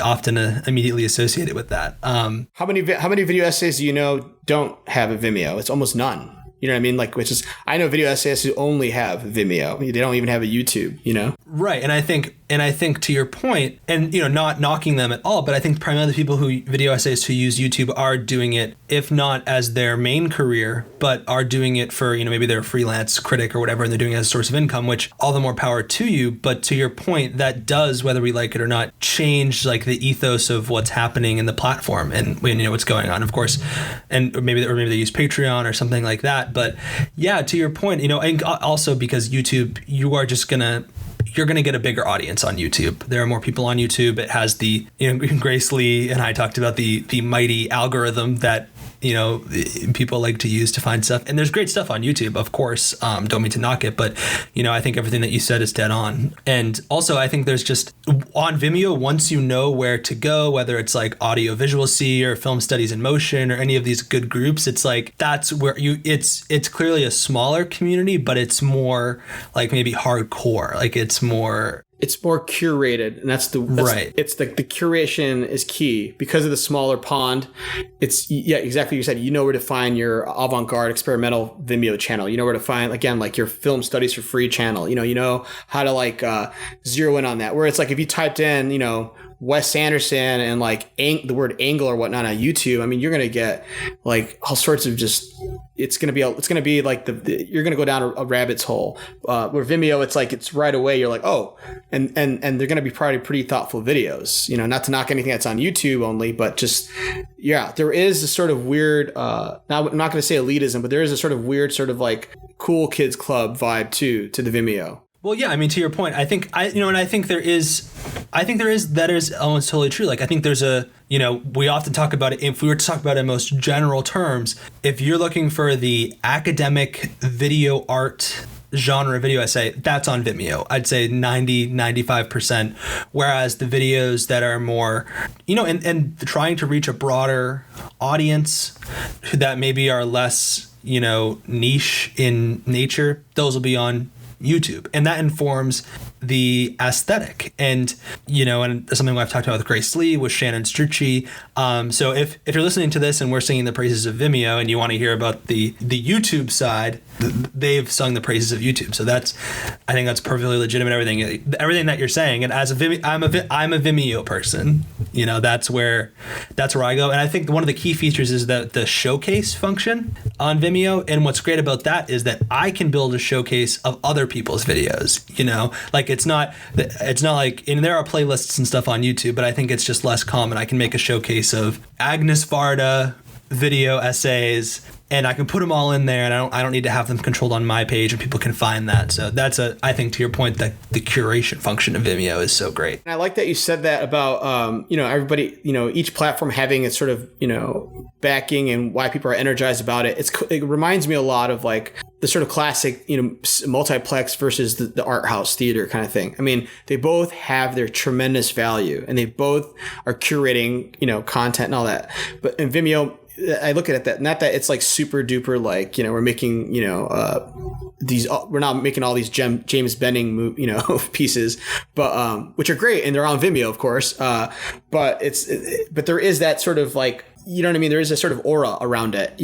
often immediately associate it with that. How many video essays do don't have a Vimeo? It's almost none. You know what I mean? Like, which is, I know video essayists who only have Vimeo. They don't even have a YouTube, Right. And I think to your point, and, not knocking them at all, but I think primarily the people video essayists who use YouTube are doing it, if not as their main career, but are doing it for, maybe they're a freelance critic or whatever, and they're doing it as a source of income, which all the more power to you. But to your point, that does, whether we like it or not, change like the ethos of what's happening in the platform and what's going on, of course. And maybe they use Patreon or something like that. But yeah, to your point, and also because YouTube, you're going to get a bigger audience on YouTube. There are more people on YouTube. It has the, Grace Lee and I talked about the mighty algorithm that, people like to use to find stuff. And there's great stuff on YouTube, of course. Don't mean to knock it, but, I think everything that you said is dead on. And also, I think there's just on Vimeo, once you know where to go, whether it's like Audio Visual C or Film Studies in Motion or any of these good groups, it's like, that's where it's clearly a smaller community, but it's more like maybe hardcore. Like it's more curated, and that's right. It's the curation is key because of the smaller pond. It's exactly what you said. Where to find your avant-garde experimental Vimeo channel. Where to find, again, like your film studies for free channel. You know how to like zero in on that. Where it's like if you typed in Wes Anderson and like the word angle or whatnot on YouTube, I mean, you're gonna get like all sorts of just. It's gonna be like you're gonna go down a rabbit's hole. Where Vimeo, it's like it's right away. You're like, oh, and they're gonna be probably pretty thoughtful videos. Not to knock anything that's on YouTube only, but just there is a sort of weird. Now I'm not gonna say elitism, but there is a sort of weird, sort of like cool kids club vibe to the Vimeo. Well, yeah, I mean, to your point, I think that is almost totally true. Like, I think there's we often talk about it, if we were to talk about it in most general terms, if you're looking for the academic video art genre video essay, that's on Vimeo. I'd say 95%. Whereas the videos that are more, and trying to reach a broader audience that maybe are less, niche in nature, those will be on YouTube, and that informs the aesthetic. And and something I've talked about with Grace Lee, with Shannon Strucci. So if you're listening to this and we're singing the praises of Vimeo, and you want to hear about the YouTube side, they've sung the praises of YouTube. So I think that's perfectly legitimate. Everything that you're saying. And as I'm a Vimeo person. That's where I go. And I think one of the key features is that the showcase function on Vimeo. And what's great about that is that I can build a showcase of other people's videos. Like it's not like, and there are playlists and stuff on YouTube, but I think it's just less common. I can make a showcase of Agnes Varda video essays, and I can put them all in there, and I don't need to have them controlled on my page, and people can find that. So I think to your point, that the curation function of Vimeo is so great. And I like that you said that about, everybody, each platform having its sort of, backing and why people are energized about it. It reminds me a lot of like the sort of classic, multiplex versus the art house theater kind of thing. I mean, they both have their tremendous value, and they both are curating, content and all that. But in Vimeo, I look at it that not that it's like super duper, like, we're making, we're not making all these James Bending, pieces, but, which are great. And they're on Vimeo, of course. But but there is that sort of like, you know what I mean? There is a sort of aura around it,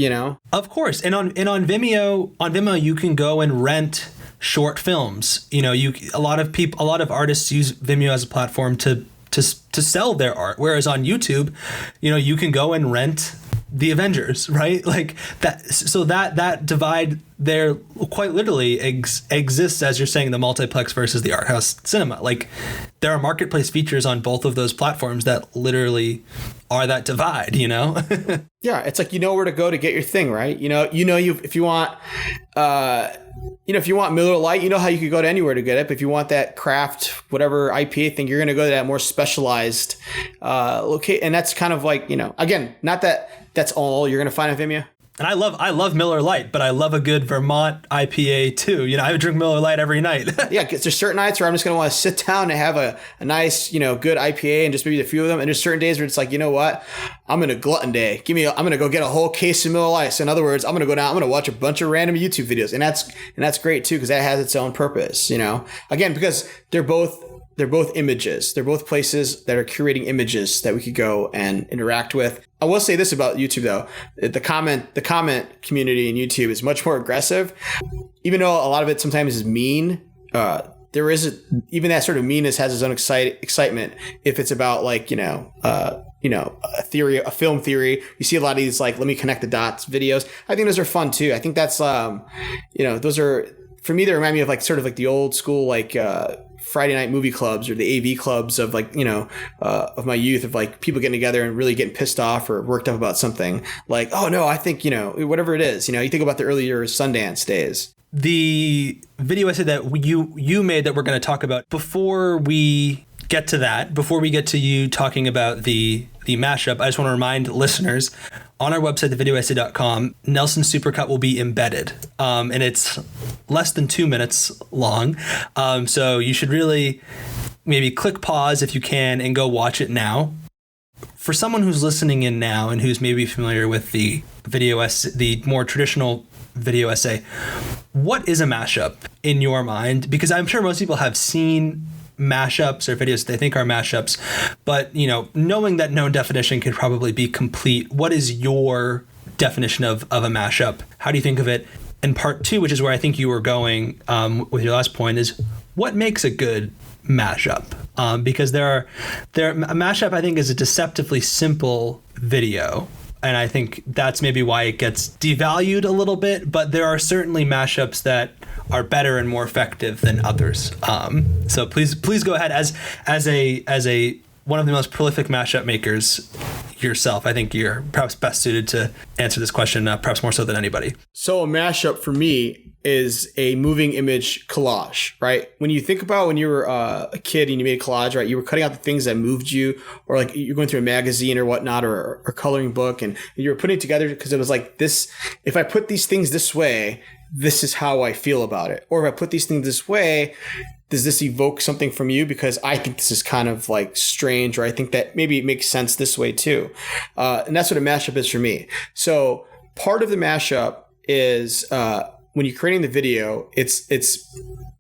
Of course. And on Vimeo, you can go and rent short films. A lot of artists use Vimeo as a platform to sell their art. Whereas on YouTube, you can go and rent the Avengers, right? Like that. So that divide there quite literally exists, as you're saying, the multiplex versus the art house cinema. Like there are marketplace features on both of those platforms that literally are that divide, Yeah, it's like, where to go to get your thing, right? If you want, if you want Miller Lite, how you could go to anywhere to get it. But if you want that craft, whatever IPA thing, you're going to go to that more specialized location. And that's kind of like, again, not that that's all you're going to find on Vimeo. And I love Miller Lite, but I love a good Vermont IPA too. I drink Miller Lite every night. Yeah, there's certain nights where I'm just going to want to sit down and have a nice, good IPA and just maybe a few of them. And there's certain days where it's like, you know what? I'm in a glutton day. I'm going to go get a whole case of Miller Lite. So in other words, I'm going to go down, I'm going to watch a bunch of random YouTube videos. And that's great too, because that has its own purpose, Again, because they're both images. They're both places that are curating images that we could go and interact with. I will say this about YouTube though. The comment community in YouTube is much more aggressive. Even though a lot of it sometimes is mean, there is even that sort of meanness has its own excitement if it's about like, a theory, a film theory. You see a lot of these like, let me connect the dots videos. I think those are fun too. I think that's, those are, for me, they remind me of like sort of like the old school, like, Friday night movie clubs or the AV clubs of like, of my youth, of like people getting together and really getting pissed off or worked up about something like, oh no, I think, whatever it is, you think about the earlier Sundance days. The video essay that you made that we're going to talk about, before we get to that, before we get to you talking about the mashup, I just want to remind listeners, on our website, thevideoessay.com, Nelson's Supercut will be embedded. And it's less than 2 minutes long. So you should really maybe click pause if you can and go watch it now. For someone who's listening in now and who's maybe familiar with the the more traditional video essay, what is a mashup in your mind? Because I'm sure most people have seen mashups or videos they think are mashups, but knowing that no definition could probably be complete, what is your definition of a mashup? How do you think of it? And part two, which is where I think you were going with your last point, is what makes a good mashup? Because a mashup, I think, is a deceptively simple video. And I think that's maybe why it gets devalued a little bit. But there are certainly mashups that are better and more effective than others. So please go ahead as a one of the most prolific mashup makers yourself. I think you're perhaps best suited to answer this question, perhaps more so than anybody. So a mashup for me is a moving image collage, right? When you think about when you were a kid and you made a collage, right? You were cutting out the things that moved you, or like you're going through a magazine or whatnot, or coloring book, and you were putting it together because it was like this, if I put these things this way, this is how I feel about it. Or if I put these things this way, does this evoke something from you? Because I think this is kind of like strange, or I think that maybe it makes sense this way too. And that's what a mashup is for me. So part of the mashup is when you're creating the video, it's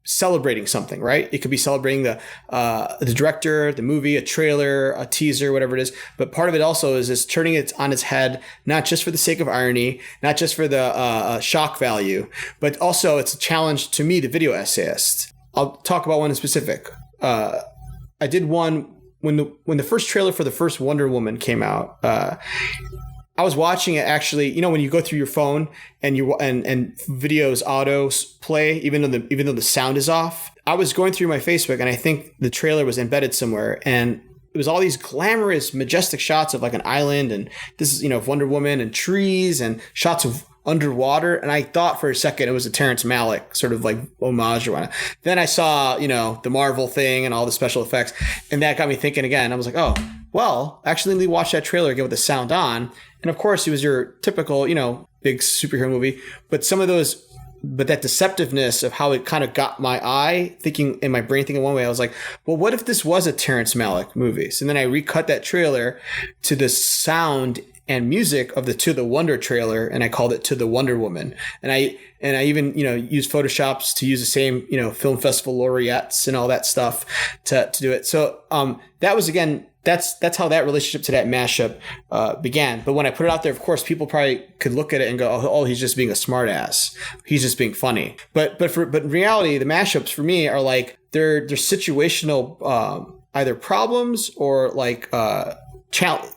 celebrating something, right? It could be celebrating the director, the movie, a trailer, a teaser, whatever it is. But part of it also is turning it on its head, not just for the sake of irony, not just for the shock value, but also it's a challenge to me, the video essayist. I'll talk about one in specific. I did one when the first trailer for the first Wonder Woman came out. I was watching it actually, when you go through your phone and videos auto play, even though the sound is off. I was going through my Facebook and I think the trailer was embedded somewhere, and it was all these glamorous, majestic shots of like an island, and this is, of Wonder Woman and trees and shots of underwater. And I thought for a second it was a Terrence Malick sort of like homage or whatnot. Then I saw, the Marvel thing and all the special effects, and that got me thinking again. I was like, oh, well, actually, let me watch that trailer again with the sound on. And of course, it was your typical, big superhero movie. But some of those but that deceptiveness of how it kind of got my eye thinking in my brain thinking one way. I was like, well, what if this was a Terrence Malick movie? So then I recut that trailer to the sound and music of the To the Wonder trailer, and I called it To the Wonder Woman. And I even, used Photoshops to use the same, film festival laureates and all that stuff to do it. So that was, again, that's how that relationship to that mashup began. But when I put it out there, of course, people probably could look at it and go, oh, he's just being a smartass. He's just being funny. But in reality, the mashups for me are like they're situational either problems or like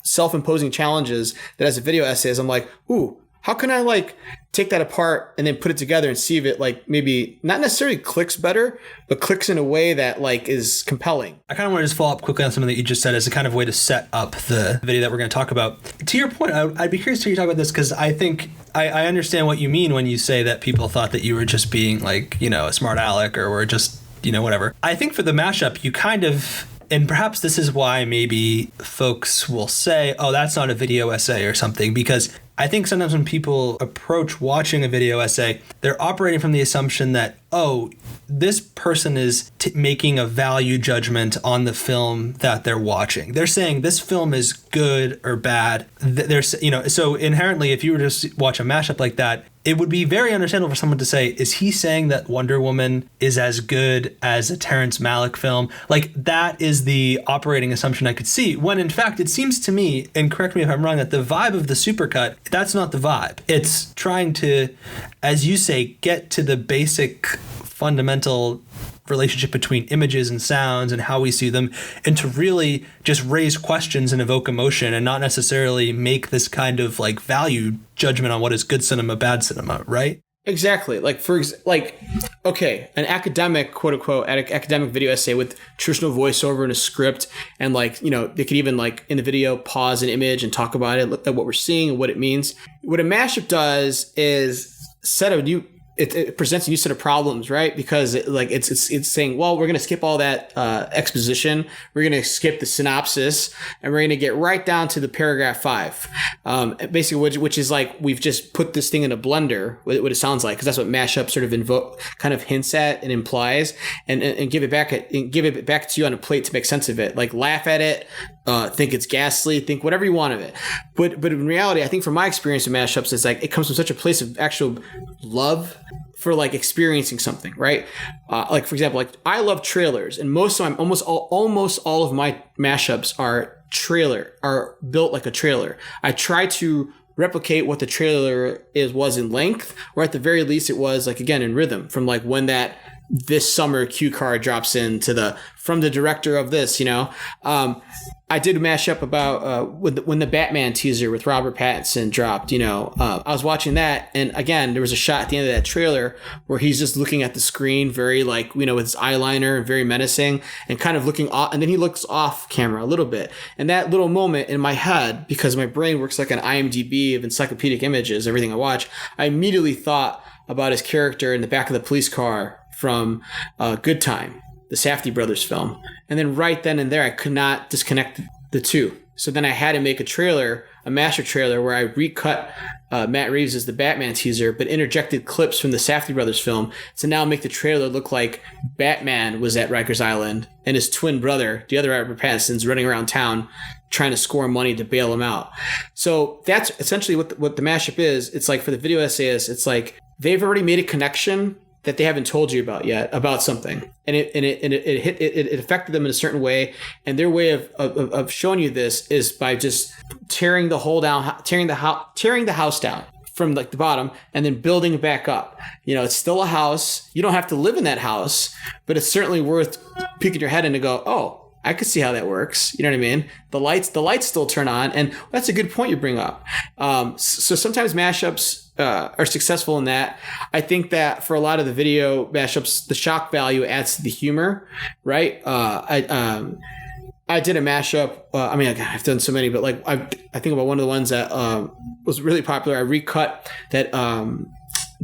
self-imposing challenges that as a video essayist, I'm like, ooh, how can I like take that apart and then put it together and see if it like maybe not necessarily clicks better, but clicks in a way that like is compelling. I kind of want to just follow up quickly on something that you just said as a kind of way to set up the video that we're going to talk about. To your point, I'd be curious to hear you talk about this because I think I understand what you mean when you say that people thought that you were just being like, a smart aleck or were just, whatever. I think for the mashup, you kind of... And perhaps this is why maybe folks will say, oh, that's not a video essay or something, because I think sometimes when people approach watching a video essay, they're operating from the assumption that, oh, this person is making a value judgment on the film that they're watching. They're saying this film is good or bad. So inherently, if you were to watch a mashup like that, it would be very understandable for someone to say, is he saying that Wonder Woman is as good as a Terrence Malick film? Like, that is the operating assumption I could see, when in fact, it seems to me, and correct me if I'm wrong, that the vibe of the supercut, that's not the vibe. It's trying to, as you say, get to the basic fundamental relationship between images and sounds and how we see them, and to really just raise questions and evoke emotion and not necessarily make this kind of like value judgment on what is good cinema, bad cinema, right? Exactly. Okay, an academic, quote unquote, academic video essay with traditional voiceover and a script, and they could even like in the video pause an image and talk about it, look at what we're seeing and what it means. What a mashup does is it presents a new set of problems, right? Because it's saying, well, we're going to skip all that exposition. We're going to skip the synopsis, and we're going to get right down to the paragraph 5. Basically, which is like we've just put this thing in a blender, what it sounds like, because that's what mashup sort of kind of hints at and implies, and give it back to you on a plate to make sense of it. Like laugh at it, think it's ghastly, think whatever you want of it. But in reality, I think from my experience with mashups, it's like it comes from such a place of actual love for like experiencing something, right? Like for example, like I love trailers, and almost all of my mashups are built like a trailer. I try to replicate what the trailer was in length, or at the very least it was like, again, in rhythm, from like when that this summer cue card drops in to from the director of this, I did a mashup about when the Batman teaser with Robert Pattinson dropped. I was watching that, and again, there was a shot at the end of that trailer where he's just looking at the screen, very like with his eyeliner, very menacing, and kind of looking off, and then he looks off camera a little bit. And that little moment in my head, because my brain works like an IMDb of encyclopedic images, everything I watch, I immediately thought about his character in the back of the police car from Good Time, the Safdie brothers film. And then right then and there, I could not disconnect the two. So then I had to make a master trailer where I recut Matt Reeves as the Batman teaser, but interjected clips from the Safdie brothers film to now make the trailer look like Batman was at Rikers Island and his twin brother, the other Robert Pattinson's, running around town trying to score money to bail him out. So that's essentially what the mashup is. It's like for the video essayists, it's like they've already made a connection that they haven't told you about yet about something, and it affected them in a certain way, and their way of showing you this is by just tearing the house down from like the bottom and then building it back up. It's still a house. You don't have to live in that house, but it's certainly worth peeking your head in to go, oh, I could see how that works. You know what I mean? The lights still turn on, and that's a good point you bring up. So sometimes mashups are successful in that. I think that for a lot of the video mashups, the shock value adds to the humor, right? I did a mashup. I've done so many, but like I think about one of the ones that was really popular. I recut that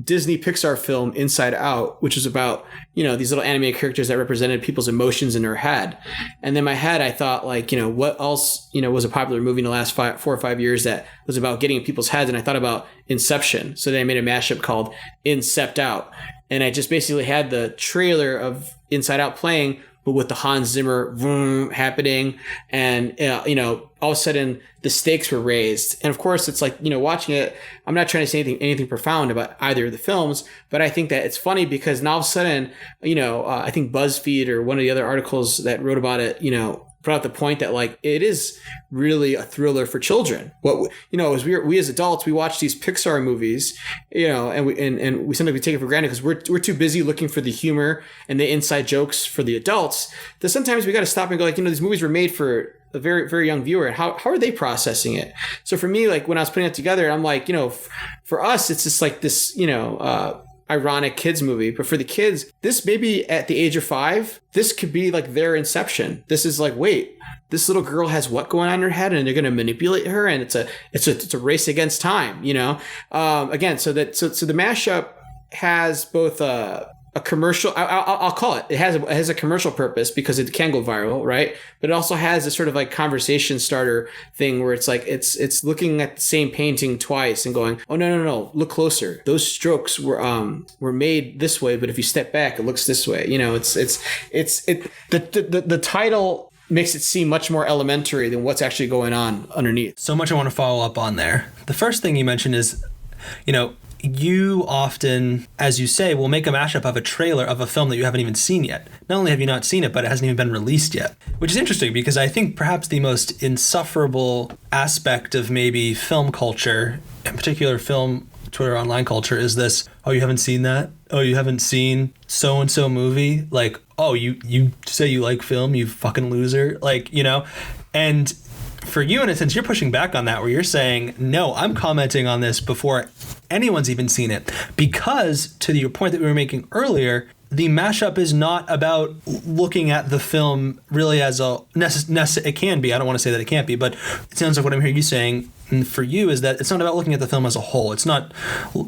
Disney Pixar film Inside Out, which was about, these little animated characters that represented people's emotions in their head. And then in my head, I thought like, what else, was a popular movie in the last 4 or 5 years that was about getting in people's heads. And I thought about Inception. So then I made a mashup called Incept Out. And I just basically had the trailer of Inside Out playing, but with the Hans Zimmer vroom happening. And, all of a sudden the stakes were raised. And of course, it's like, watching it, I'm not trying to say anything profound about either of the films, but I think that it's funny because now all of a sudden, I think BuzzFeed or one of the other articles that wrote about it, brought up the point that like it is really a thriller for children. What as we as adults, we watch these Pixar movies, and we sometimes take it for granted because we're too busy looking for the humor and the inside jokes for the adults that sometimes we got to stop and go like, these movies were made for a very, very young viewer. How are they processing it? So for me, like when I was putting it together, I'm like, for us, it's just like this, ironic kids movie, but for the kids, this maybe at the age of 5, this could be like their Inception. This is like, wait, this little girl has what going on in her head, and they're going to manipulate her, and it's a race against time, Again, so the mashup has both a commercial, I'll call it. It has a commercial purpose because it can go viral, right? But it also has a sort of like conversation starter thing where it's like it's looking at the same painting twice and going, oh no, look closer. Those strokes were made this way, but if you step back, it looks this way. The title makes it seem much more elementary than what's actually going on underneath. So much I want to follow up on there. The first thing you mentioned is, you often, as you say, will make a mashup of a trailer of a film that you haven't even seen yet. Not only have you not seen it, but it hasn't even been released yet, which is interesting because I think perhaps the most insufferable aspect of maybe film culture, in particular film Twitter online culture, is this, oh, you haven't seen that? Oh, you haven't seen so-and-so movie? Like, oh, you say you like film, you fucking loser. Like, and for you, in a sense, you're pushing back on that where you're saying, no, I'm commenting on this before anyone's even seen it. Because to your point that we were making earlier, the mashup is not about looking at the film really as it can be. I don't want to say that it can't be, but it sounds like what I'm hearing you saying for you is that it's not about looking at the film as a whole. It's not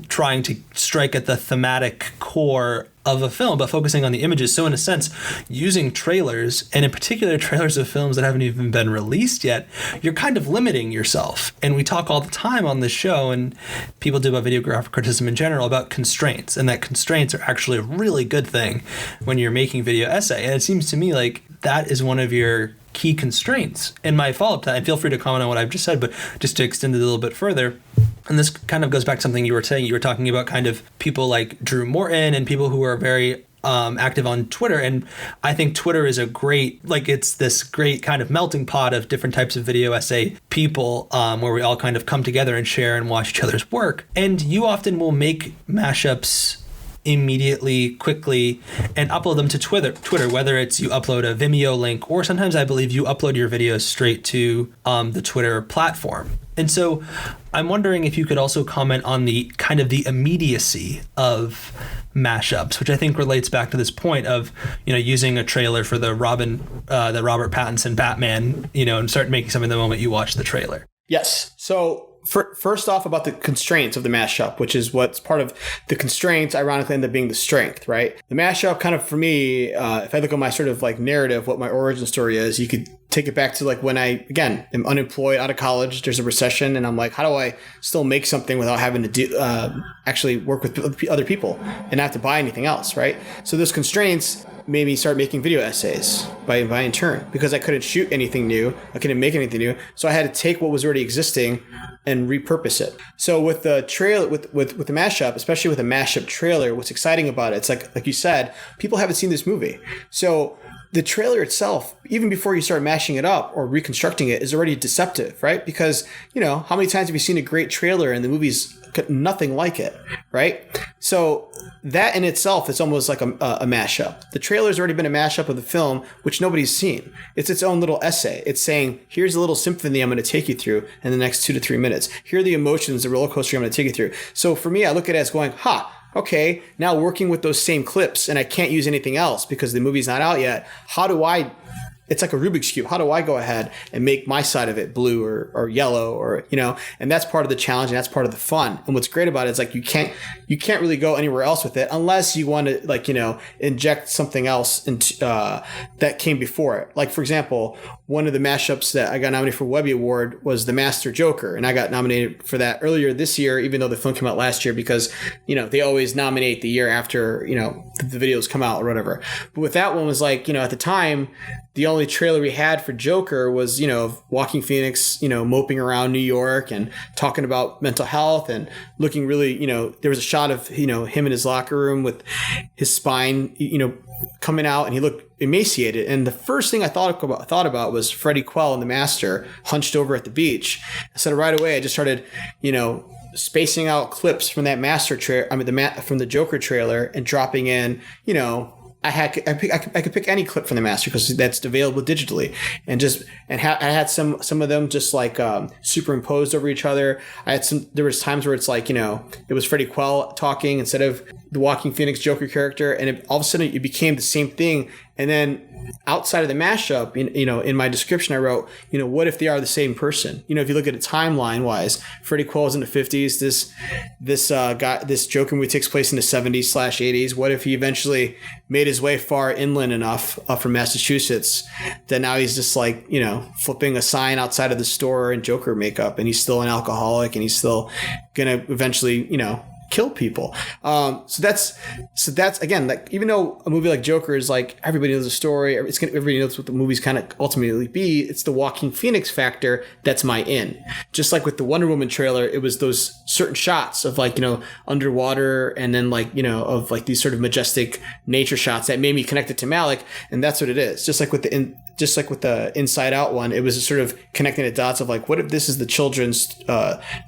trying to strike at the thematic core of a film, but focusing on the images. So in a sense, using trailers, and in particular trailers of films that haven't even been released yet, you're kind of limiting yourself. And we talk all the time on this show, and people do about videographic criticism in general, about constraints, and that constraints are actually a really good thing when you're making video essay. And it seems to me like that is one of your key constraints. And my follow-up to that, and feel free to comment on what I've just said, but just to extend it a little bit further, and this kind of goes back to something you were saying. You were talking about kind of people like Drew Morton and people who are very active on Twitter. And I think Twitter is a great, like it's this great kind of melting pot of different types of video essay people where we all kind of come together and share and watch each other's work. And you often will make mashups immediately, quickly, and upload them to Twitter, whether it's you upload a Vimeo link, or sometimes I believe you upload your videos straight to the Twitter platform. And so I'm wondering if you could also comment on the kind of the immediacy of mashups, which I think relates back to this point of, using a trailer for the Robert Pattinson Batman, and start making something the moment you watch the trailer. Yes. So first off, about the constraints of the mashup, which is what's part of the constraints, ironically, end up being the strength, right? The mashup kind of, for me, if I look at my sort of like narrative, what my origin story is, you could take it back to like when I, again, am unemployed out of college, there's a recession, and I'm like, how do I still make something without having to actually work with other people and not have to buy anything else, right? So those constraints made me start making video essays by in turn, because I couldn't shoot anything new, I couldn't make anything new, so I had to take what was already existing and repurpose it. So with the trailer, with the mashup, especially with a mashup trailer, what's exciting about it, it's like you said, people haven't seen this movie, so the trailer itself, even before you start mashing it up or reconstructing it, is already deceptive, right? Because, how many times have you seen a great trailer and the movie's nothing like it, right? So that in itself is almost like a mashup. The trailer's already been a mashup of the film, which nobody's seen. It's its own little essay. It's saying, here's a little symphony I'm going to take you through in the next 2 to 3 minutes. Here are the emotions, the roller coaster I'm going to take you through. So for me, I look at it as going, okay, now working with those same clips, and I can't use anything else because the movie's not out yet. How do I it's like a Rubik's Cube. How do I go ahead and make my side of it blue or yellow or, and that's part of the challenge and that's part of the fun. And what's great about it is like, you can't really go anywhere else with it unless you want to like, inject something else into, that came before it. Like, for example, one of the mashups that I got nominated for Webby Award was The Master Joker. And I got nominated for that earlier this year, even though the film came out last year, because, they always nominate the year after, the videos come out or whatever. But with that one was like, at the time, the only trailer we had for Joker was, Joaquin Phoenix, moping around New York and talking about mental health and looking really, there was a shot of, him in his locker room with his spine, coming out, and he looked emaciated. And the first thing I thought about was Freddie Quell in The Master hunched over at the beach. So right away, I just started, spacing out clips from that from the Joker trailer and dropping in, I could pick any clip from The Master because that's available digitally, I had some of them just like superimposed over each other. There was times where it's like, it was Freddie Quell talking instead of the Joaquin Phoenix Joker character, and all of a sudden it became the same thing. And then outside of the mashup, in my description I wrote, what if they are the same person? If you look at it timeline wise, Freddie Quell is in the 50s. This Joker movie takes place in the 70s/80s. What if he eventually made his way far inland enough from Massachusetts that now he's just like, flipping a sign outside of the store in Joker makeup, and he's still an alcoholic, and he's still gonna eventually, kill people. So that's again, like, even though a movie like Joker is like, everybody knows the story, everybody knows what the movie's kind of ultimately be, it's the Joaquin Phoenix factor that's my in. Just like with the Wonder Woman trailer, it was those certain shots of like, underwater, and then like, of like these sort of majestic nature shots that made me connect it to Malick, and that's what it is. Just like with the Inside Out one, it was a sort of connecting the dots of like, what if this is the children's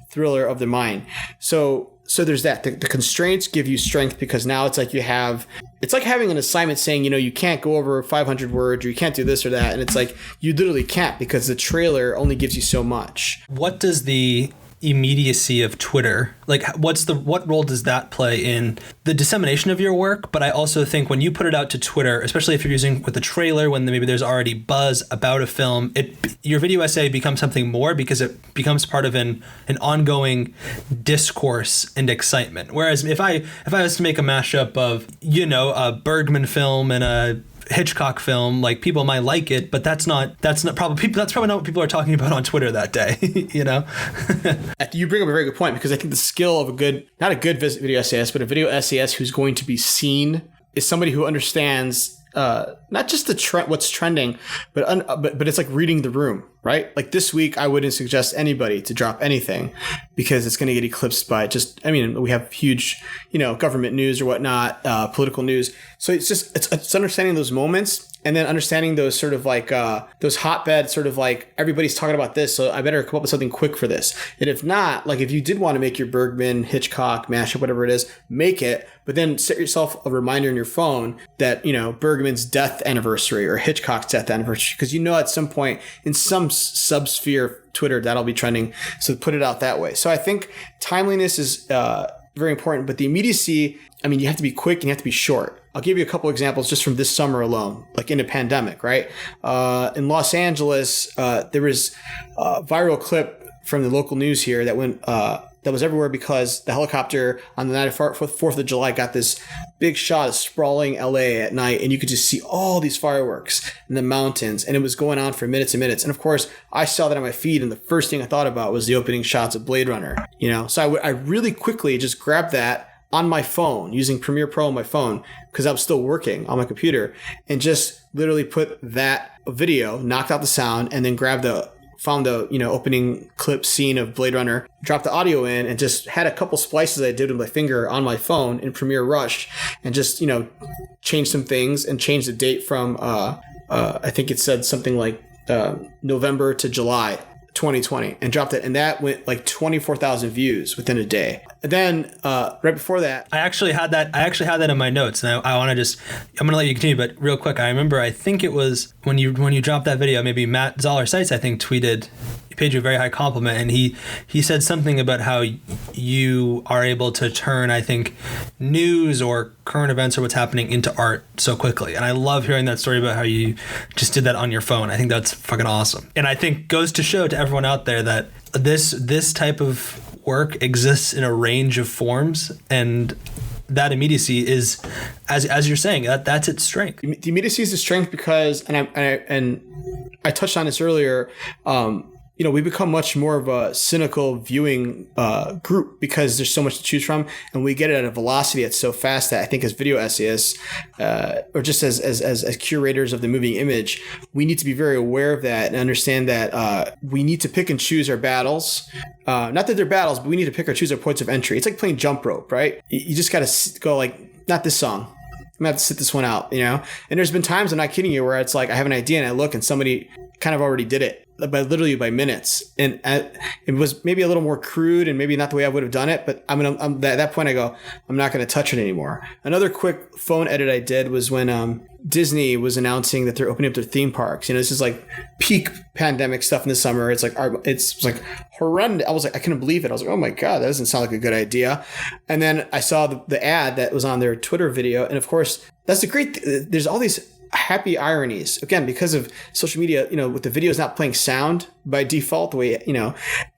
thriller of the mind? So there's that. The constraints give you strength, because now it's like it's like having an assignment saying, you can't go over 500 words, or you can't do this or that. And it's like, you literally can't, because the trailer only gives you so much. What does the immediacy of Twitter, like what role does that play in the dissemination of your work? But I also think when you put it out to Twitter, especially if you're using with a trailer, when maybe there's already buzz about a film, your video essay becomes something more, because it becomes part of an ongoing discourse and excitement. Whereas if I was to make a mashup of, a Bergman film and a Hitchcock film, like, people might like it, but that's probably not what people are talking about on Twitter that day. You bring up a very good point, because I think the skill of not a good video essayist, but a video essayist who's going to be seen is somebody who understands not just what's trending, but it's like reading the room, right? Like this week, I wouldn't suggest anybody to drop anything, because it's going to get eclipsed by we have huge, government news or whatnot, political news. So it's understanding those moments, and then understanding those sort of like those hotbed sort of like, everybody's talking about this, so I better come up with something quick for this. And if not, like, if you did want to make your Bergman, Hitchcock mashup, whatever it is, make it, but then set yourself a reminder in your phone that, Bergman's death anniversary or Hitchcock's death anniversary, because at some point in some subsphere of Twitter that'll be trending. So put it out that way. So I think timeliness is very important, but the immediacy, you have to be quick and you have to be short. I'll give you a couple examples just from this summer alone, like in the pandemic, right? In Los Angeles, there was a viral clip from the local news here that went that was everywhere, because the helicopter on the night of 4th of July got this big shot of sprawling LA at night, and you could just see all these fireworks in the mountains, and it was going on for minutes and minutes. And of course, I saw that on my feed, and the first thing I thought about was the opening shots of Blade Runner. So I really quickly just grabbed that on my phone using Premiere Pro on my phone, because I was still working on my computer, and just literally put that video, knocked out the sound, and then found the opening clip scene of Blade Runner, dropped the audio in, and just had a couple splices I did with my finger on my phone in Premiere Rush, and just changed some things and changed the date from I think it said something like November to July 2020, and dropped it, and that went like 24,000 views within a day. And then right before that, I actually had that in my notes, and I'm gonna let you continue, but real quick, I remember, I think it was when you dropped that video, maybe Matt Zoller Seitz, I think, tweeted paid you a very high compliment, and he said something about how you are able to turn, I think, news or current events or what's happening into art so quickly. And I love hearing that story about how you just did that on your phone. I think that's fucking awesome. And I think goes to show to everyone out there that this type of work exists in a range of forms, and that immediacy is, as you're saying, that's its strength. The immediacy is the strength because, and I touched on this earlier, we become much more of a cynical viewing group because there's so much to choose from, and we get it at a velocity that's so fast that I think as video essayists, or just as curators of the moving image, we need to be very aware of that and understand that we need to pick and choose our battles. Not that they're battles, but we need to pick or choose our points of entry. It's like playing jump rope, right? You just got to go like, not this song. I'm gonna have to sit this one out, And there's been times, I'm not kidding you, where it's like I have an idea and I look and somebody kind of already did it by minutes, and it was maybe a little more crude and maybe not the way I would have done it. But at that point I go, I'm not going to touch it anymore. Another quick phone edit I did was when Disney was announcing that they're opening up their theme parks. This is like peak pandemic stuff in the summer. It's like horrendous. I was like, I couldn't believe it. I was like, oh my God, that doesn't sound like a good idea. And then I saw the ad that was on their Twitter video, and of course that's the great. There's all these happy ironies again because of social media, with the videos not playing sound by default, the way,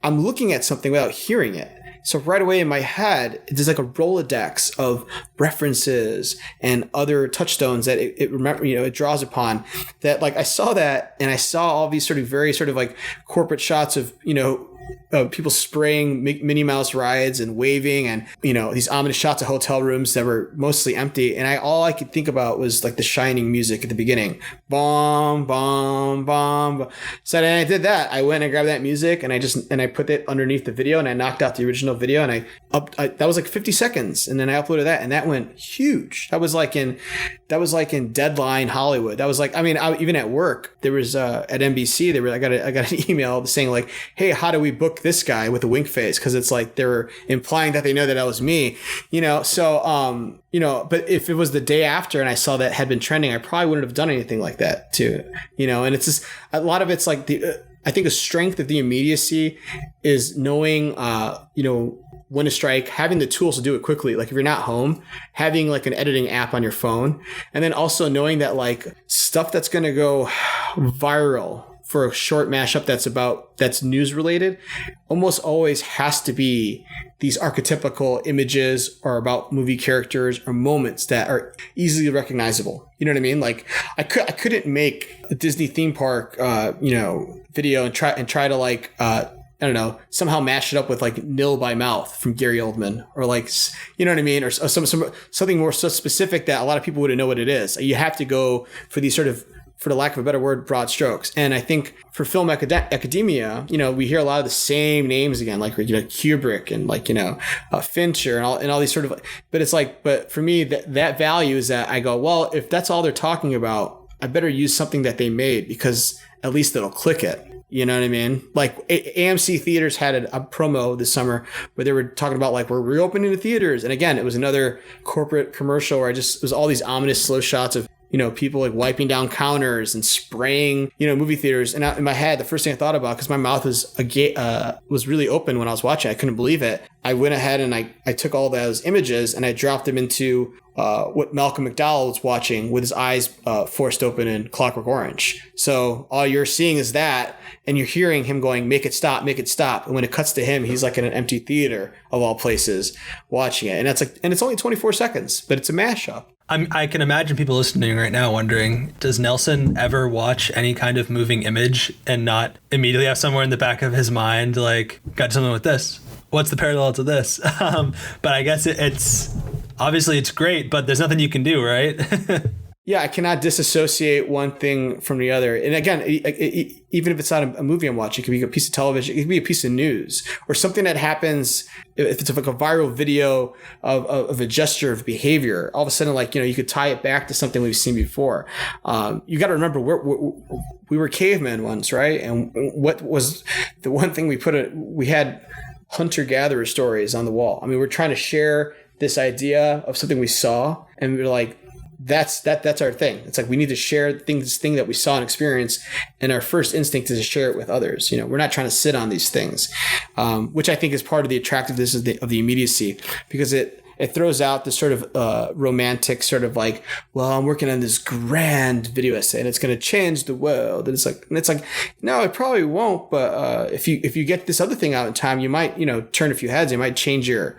I'm looking at something without hearing it. So right away in my head, there's like a Rolodex of references and other touchstones that it draws upon. That like I saw that, and I saw all these sort of very sort of like corporate shots of, people spraying Minnie Mouse rides and waving, and these ominous shots of hotel rooms that were mostly empty, and all I could think about was like the Shining music at the beginning, bomb bomb bomb. So then I did that. I went and grabbed that music and I put it underneath the video, and I knocked out the original video, and that was like 50 seconds, and then I uploaded that, and that went huge. That was like in Deadline Hollywood. That was like, even at work there was at NBC I got an email saying like, hey, how do we book this guy with a wink face? Because it's like they were implying that they know that was me, so but if it was the day after and I saw that had been trending, I probably wouldn't have done anything like that too, and it's just a lot of it's like I think a strength of the immediacy is knowing when to strike, having the tools to do it quickly. Like if you're not home, having like an editing app on your phone, and then also knowing that like stuff that's going to go viral for a short mashup that's news related almost always has to be these archetypical images or about movie characters or moments that are easily recognizable. You know what I mean? Like I couldn't make a Disney theme park video and try to like I don't know, somehow mash it up with like Nil by Mouth from Gary Oldman, or like, you know what I mean? Or something more so specific that a lot of people wouldn't know what it is. You have to go for these sort of, for the lack of a better word, broad strokes. And I think for film academia, we hear a lot of the same names again, like, Kubrick and like, Fincher and all these sort of, but it's like, but for me, that value is that I go, well, if that's all they're talking about, I better use something that they made, because at least it'll click it. You know what I mean? Like AMC theaters had a promo this summer where they were talking about like, we're reopening the theaters. And again, it was another corporate commercial where it was all these ominous slow shots of, people like wiping down counters and spraying, movie theaters. And in my head, the first thing I thought about, because my mouth was really open when I was watching, I couldn't believe it. I went ahead and I took all those images and I dropped them into what Malcolm McDowell was watching with his eyes forced open in Clockwork Orange. So all you're seeing is that, and you're hearing him going, make it stop, make it stop. And when it cuts to him, he's like in an empty theater of all places watching it. And it's only 24 seconds, but it's a mashup. I can imagine people listening right now wondering, does Nelson ever watch any kind of moving image and not immediately have somewhere in the back of his mind, like, got something with this? What's the parallel to this? But I guess it's obviously it's great, but there's nothing you can do, right? Yeah, I cannot disassociate one thing from the other. And again, even if it's not a movie I'm watching, it could be a piece of television, it could be a piece of news, or something that happens. If it's like a viral video of a gesture of behavior, all of a sudden, like, you could tie it back to something we've seen before. You got to remember, we were cavemen once, right? And what was the one thing we had hunter-gatherer stories on the wall. I mean, we're trying to share this idea of something we saw, and we were like, that's our thing. It's like we need to share this thing that we saw and experienced, and our first instinct is to share it with others. We're not trying to sit on these things, which I think is part of the attractiveness of the immediacy, because it throws out this sort of romantic sort of like, well, I'm working on this grand video essay and it's going to change the world. And it's like, no, it probably won't. But if you get this other thing out in time, you might, turn a few heads. You might change your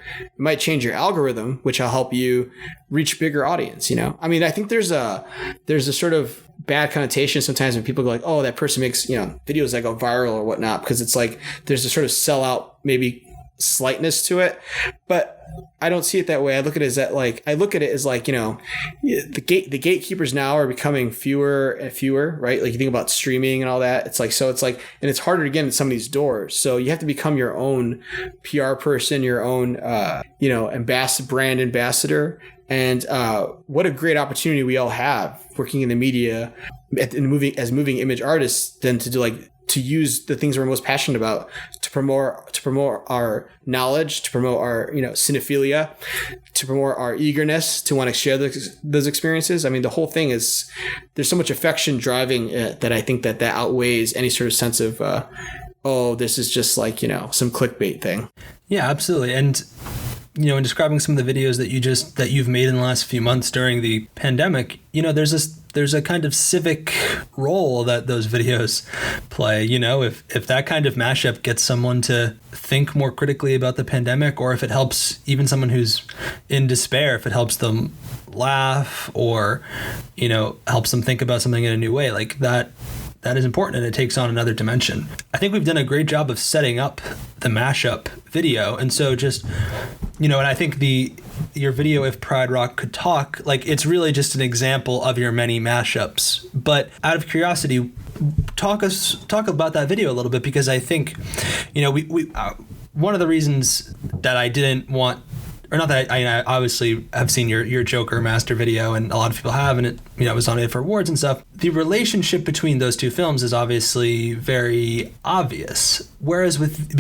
algorithm, which will help you reach bigger audience. I mean, I think there's a sort of bad connotation sometimes when people go like, oh, that person makes, videos that go viral or whatnot, because it's like there's a sort of sellout, maybe slightness to it. But I don't see it that way. I look at it as like, the gatekeepers now are becoming fewer and fewer, right? Like you think about streaming and all that. It's like, and it's harder to get in some of these doors. So you have to become your own PR person, your own, brand ambassador. And what a great opportunity we all have working in the media as moving image artists, then to use the things we're most passionate about to promote our knowledge, to promote our cinephilia, to promote our eagerness to want to share those experiences. I mean, the whole thing is, there's so much affection driving it that I think that outweighs any sort of sense of this is just like some clickbait thing. Yeah, absolutely. And in describing some of the videos that you've made in the last few months during the pandemic, there's a kind of civic role that those videos play. If that kind of mashup gets someone to think more critically about the pandemic, or if it helps even someone who's in despair, if it helps them laugh or, helps them think about something in a new way, like that is important, and it takes on another dimension. I think we've done a great job of setting up the mashup video. And so just, and I think your video, If Pride Rock Could Talk, like it's really just an example of your many mashups. But out of curiosity, talk about that video a little bit, because I think, we one of the reasons that I didn't want, or not that I obviously have seen your Joker master video, and a lot of people have, and it was nominated for awards and stuff. The relationship between those two films is obviously very obvious. Whereas with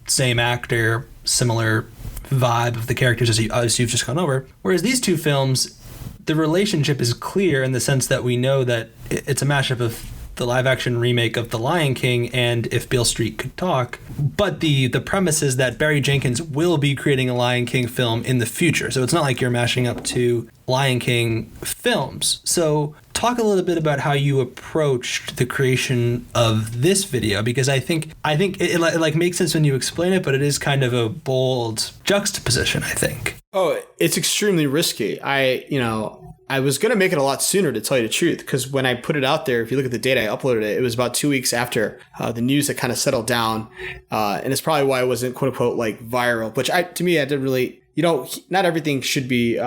same actor, similar vibe of the characters as you've just gone over. Whereas these two films, the relationship is clear in the sense that we know that it's a mashup of the live action remake of The Lion King and If Beale Street Could Talk. But the premise is that Barry Jenkins will be creating a Lion King film in the future. So it's not like you're mashing up two Lion King films. So talk a little bit about how you approached the creation of this video, because I think it makes sense when you explain it, but it is kind of a bold juxtaposition, I think. Oh, it's extremely risky. I was going to make it a lot sooner, to tell you the truth, because when I put it out there, if you look at the date I uploaded it, it was about 2 weeks after the news had kind of settled down. And it's probably why it wasn't quote unquote like viral, which I didn't really, not everything should be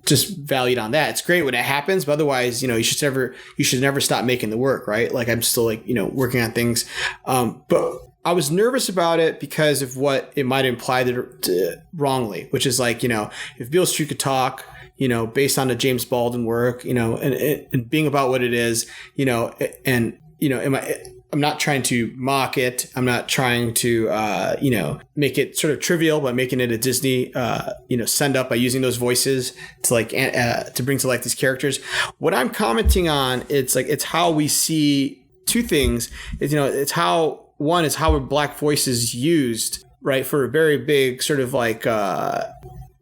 just valued on that. It's great when it happens, but otherwise, you should never stop making the work, right? Like I'm still working on things. But I was nervous about it because of what it might imply wrongly, which is like, if Beale Street Could Talk, based on the James Baldwin work, and being about what it is, I'm not trying to mock it. I'm not trying to, make it sort of trivial by making it a Disney, send up by using those voices to to bring to life these characters. What I'm commenting on, it's how we see two things. It's how Black voice is used, right, for a very big sort of like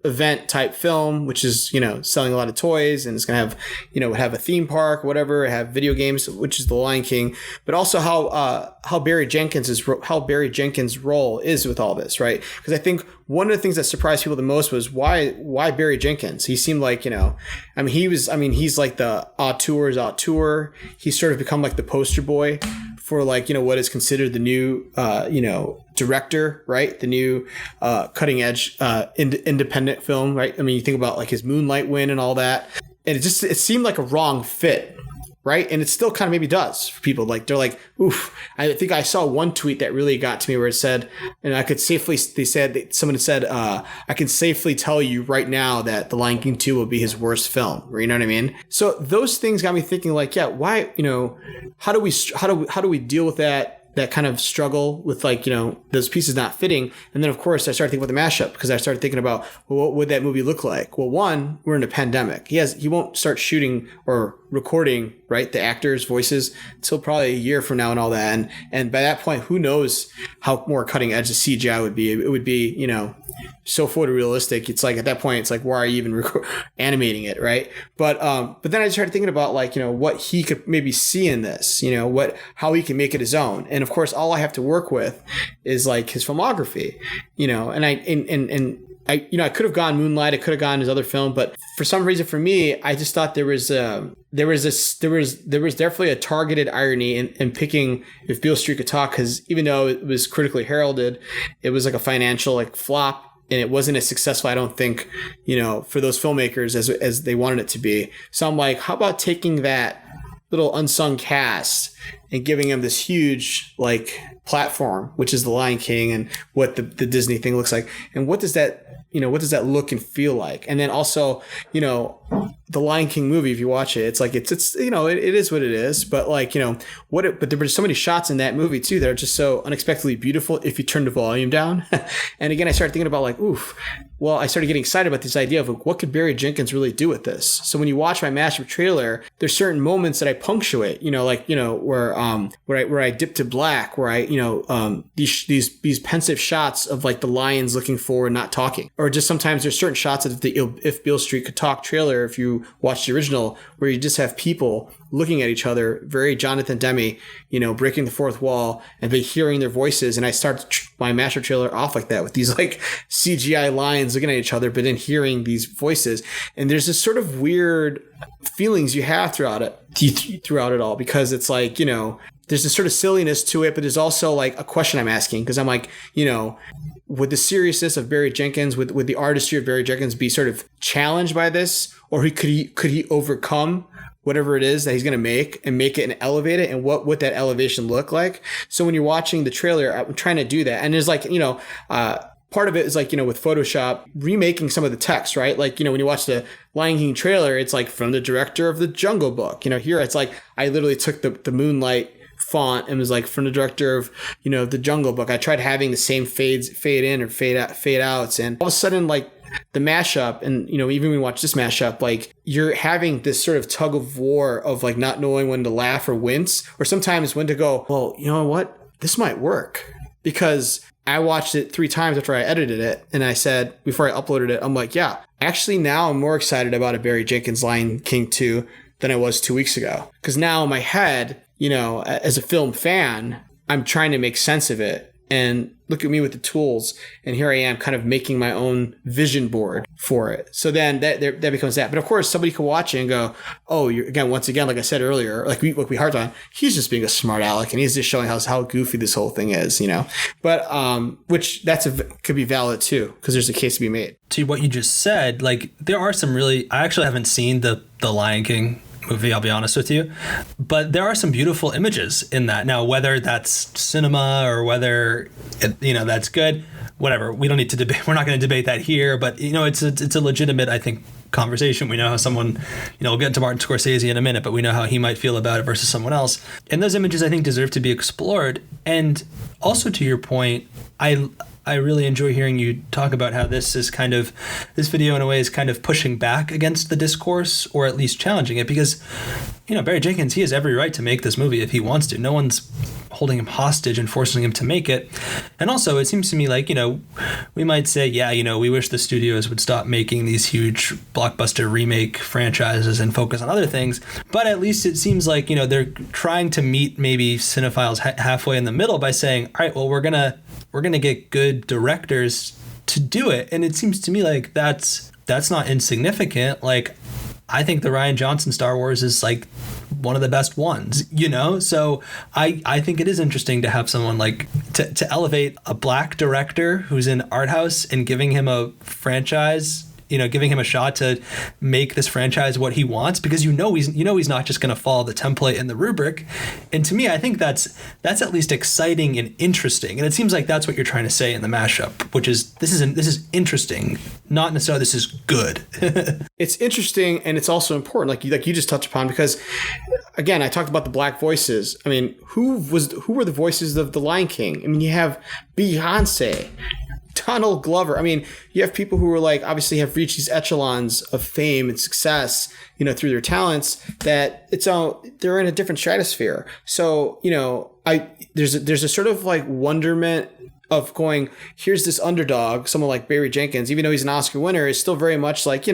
event type film, which is selling a lot of toys, and it's gonna have have a theme park, whatever, have video games, which is The Lion King, but also how Barry Jenkins' role is with all this, right? Because I think one of the things that surprised people the most was why Barry Jenkins. He seemed like he's like the auteur. He's sort of become like the poster boy for what is considered the new director, right? The new cutting edge independent film, right? I mean, you think about like his Moonlight win and all that, and it seemed like a wrong fit, right? And it still kind of maybe does for people. Like they're like, oof. I think I saw one tweet that really got to me where it said, and I could safely, someone had said, I can safely tell you right now that The Lion King 2 will be his worst film. You know what I mean? So those things got me thinking like, yeah, why, how do we deal with that? that kind of struggle with like, those pieces not fitting. And then of course I started thinking about the mashup because I started thinking about, well, what would that movie look like? Well, one, we're in a pandemic. He won't start shooting or recording, right, the actors' voices until probably a year from now and all that. And by that point, who knows how more cutting edge the CGI would be? It would be, so photorealistic. It's like at that point, it's like, why are you even animating it, right? But then I started thinking about like, what he could maybe see in this, how he can make it his own. And of course, all I have to work with is like his filmography, and I could have gone Moonlight, I could have gone his other film, but for some reason for me, I just thought there was definitely a targeted irony in picking If Beale Street Could Talk, because even though it was critically heralded, it was like a financial like flop. And it wasn't as successful, I don't think, for those filmmakers as they wanted it to be. So I'm like, how about taking that little unsung cast and giving them this huge like platform, which is the Lion King and what the Disney thing looks like, and what does that look and feel like? And then also, the Lion King movie, if you watch it, it's like it is what it is. But like, but there were so many shots in that movie too that are just so unexpectedly beautiful if you turn the volume down. And again, I started thinking about like, well, I started getting excited about this idea of like, what could Barry Jenkins really do with this? So when you watch my Mashup trailer, there's certain moments that I punctuate, where I dip to black, where these pensive shots of like the lions looking forward, not talking, or just sometimes there's certain shots of the If Beale Street Could Talk trailer, if you watch the original, where you just have people looking at each other, very Jonathan Demme, breaking the fourth wall, and then hearing their voices. And I start my Mashup trailer off like that with these like CGI lions looking at each other, but then hearing these voices. And there's this sort of weird feelings you have throughout it all, because it's like, there's this sort of silliness to it, but there's also like a question I'm asking, because I'm like, would the seriousness of Barry Jenkins, would the artistry of Barry Jenkins be sort of challenged by this, or could he overcome whatever it is that he's going to make it and elevate it? And what would that elevation look like? So when you're watching the trailer, I'm trying to do that. And there's like, part of it is like, with Photoshop, remaking some of the text, right? Like, when you watch the Lion King trailer, it's like from the director of The Jungle Book. Here it's like, I literally took the Moonlight font and was like from the director of, The Jungle Book. I tried having the same fade in or fade outs. And all of a sudden, like, the mashup, and even when we watch this mashup, like you're having this sort of tug of war of like not knowing when to laugh or wince, or sometimes when to go, well, you know what, this might work. Because I watched it 3 times after I edited it, and I said, before I uploaded it, I'm like, yeah, actually now I'm more excited about a Barry Jenkins Lion King 2 than I was 2 weeks ago. Because now in my head, as a film fan, I'm trying to make sense of it. And look at me with the tools, and here I am kind of making my own vision board for it. So then that becomes that. But of course, somebody could watch it and go, oh, once again, like I said earlier, like we harped on, he's just being a smart aleck, and he's just showing how goofy this whole thing is, But which could be valid too, because there's a case to be made. To what you just said, like there are some I actually haven't seen the Lion King movie, I'll be honest with you, but there are some beautiful images in that. Now, whether that's cinema or whether that's good, whatever, we don't need to debate. We're not going to debate that here, but it's a legitimate, I think, conversation. We know how someone, we'll get into Martin Scorsese in a minute, but we know how he might feel about it versus someone else. And those images, I think, deserve to be explored. And also, to your point, I really enjoy hearing you talk about how this video in a way is kind of pushing back against the discourse, or at least challenging it, because, Barry Jenkins, he has every right to make this movie if he wants to. No one's holding him hostage and forcing him to make it. And also, it seems to me like, we might say, yeah, we wish the studios would stop making these huge blockbuster remake franchises and focus on other things. But at least it seems like, they're trying to meet maybe cinephiles halfway in the middle by saying, all right, well, we're going to get good directors to do it. And it seems to me like that's not insignificant. Like, I think the Rian Johnson Star Wars is like one of the best ones, So I think it is interesting to have someone like to elevate a black director who's in art house and giving him a franchise giving him a shot to make this franchise what he wants, because he's not just going to follow the template and the rubric. And to me, I think that's at least exciting and interesting. And it seems like that's what you're trying to say in the mashup, which is this is interesting, not necessarily this is good. It's interesting, and it's also important, like you just touched upon, because again, I talked about the black voices. I mean, who were the voices of the Lion King? I mean, you have Beyonce, Donald Glover. I mean, you have people who are like obviously have reached these echelons of fame and success, through their talents, that they're in a different stratosphere. So, there's a sort of like wonderment of going, here's this underdog, someone like Barry Jenkins, even though he's an Oscar winner, is still very much like,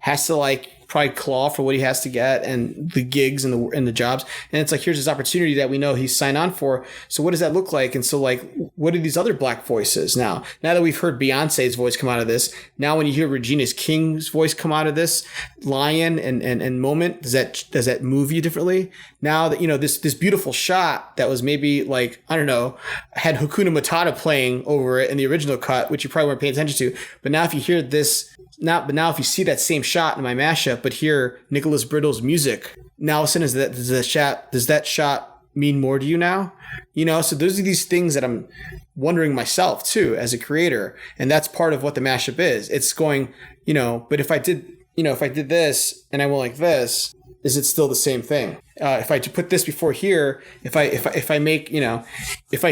has to like probably claw for what he has to get and the gigs and the jobs. And it's like, here's this opportunity that we know he's signed on for. So what does that look like? And so like, what are these other black voices now that we've heard Beyonce's voice come out of this? Now, when you hear Regina King's voice come out of this Lion and moment, does that move you differently? Now that, this beautiful shot that was maybe like, I don't know, had Hakuna Matata playing over it in the original cut, which you probably weren't paying attention to. But now if you hear this, but now if you see that same shot in my mashup, but hear Nicholas Brittle's music, now all of a sudden does that shot mean more to you now? So those are these things that I'm wondering myself too as a creator. And that's part of what the mashup is. It's going, but if I did this and I went like this, is it still the same thing? If I put this before here, if I make, if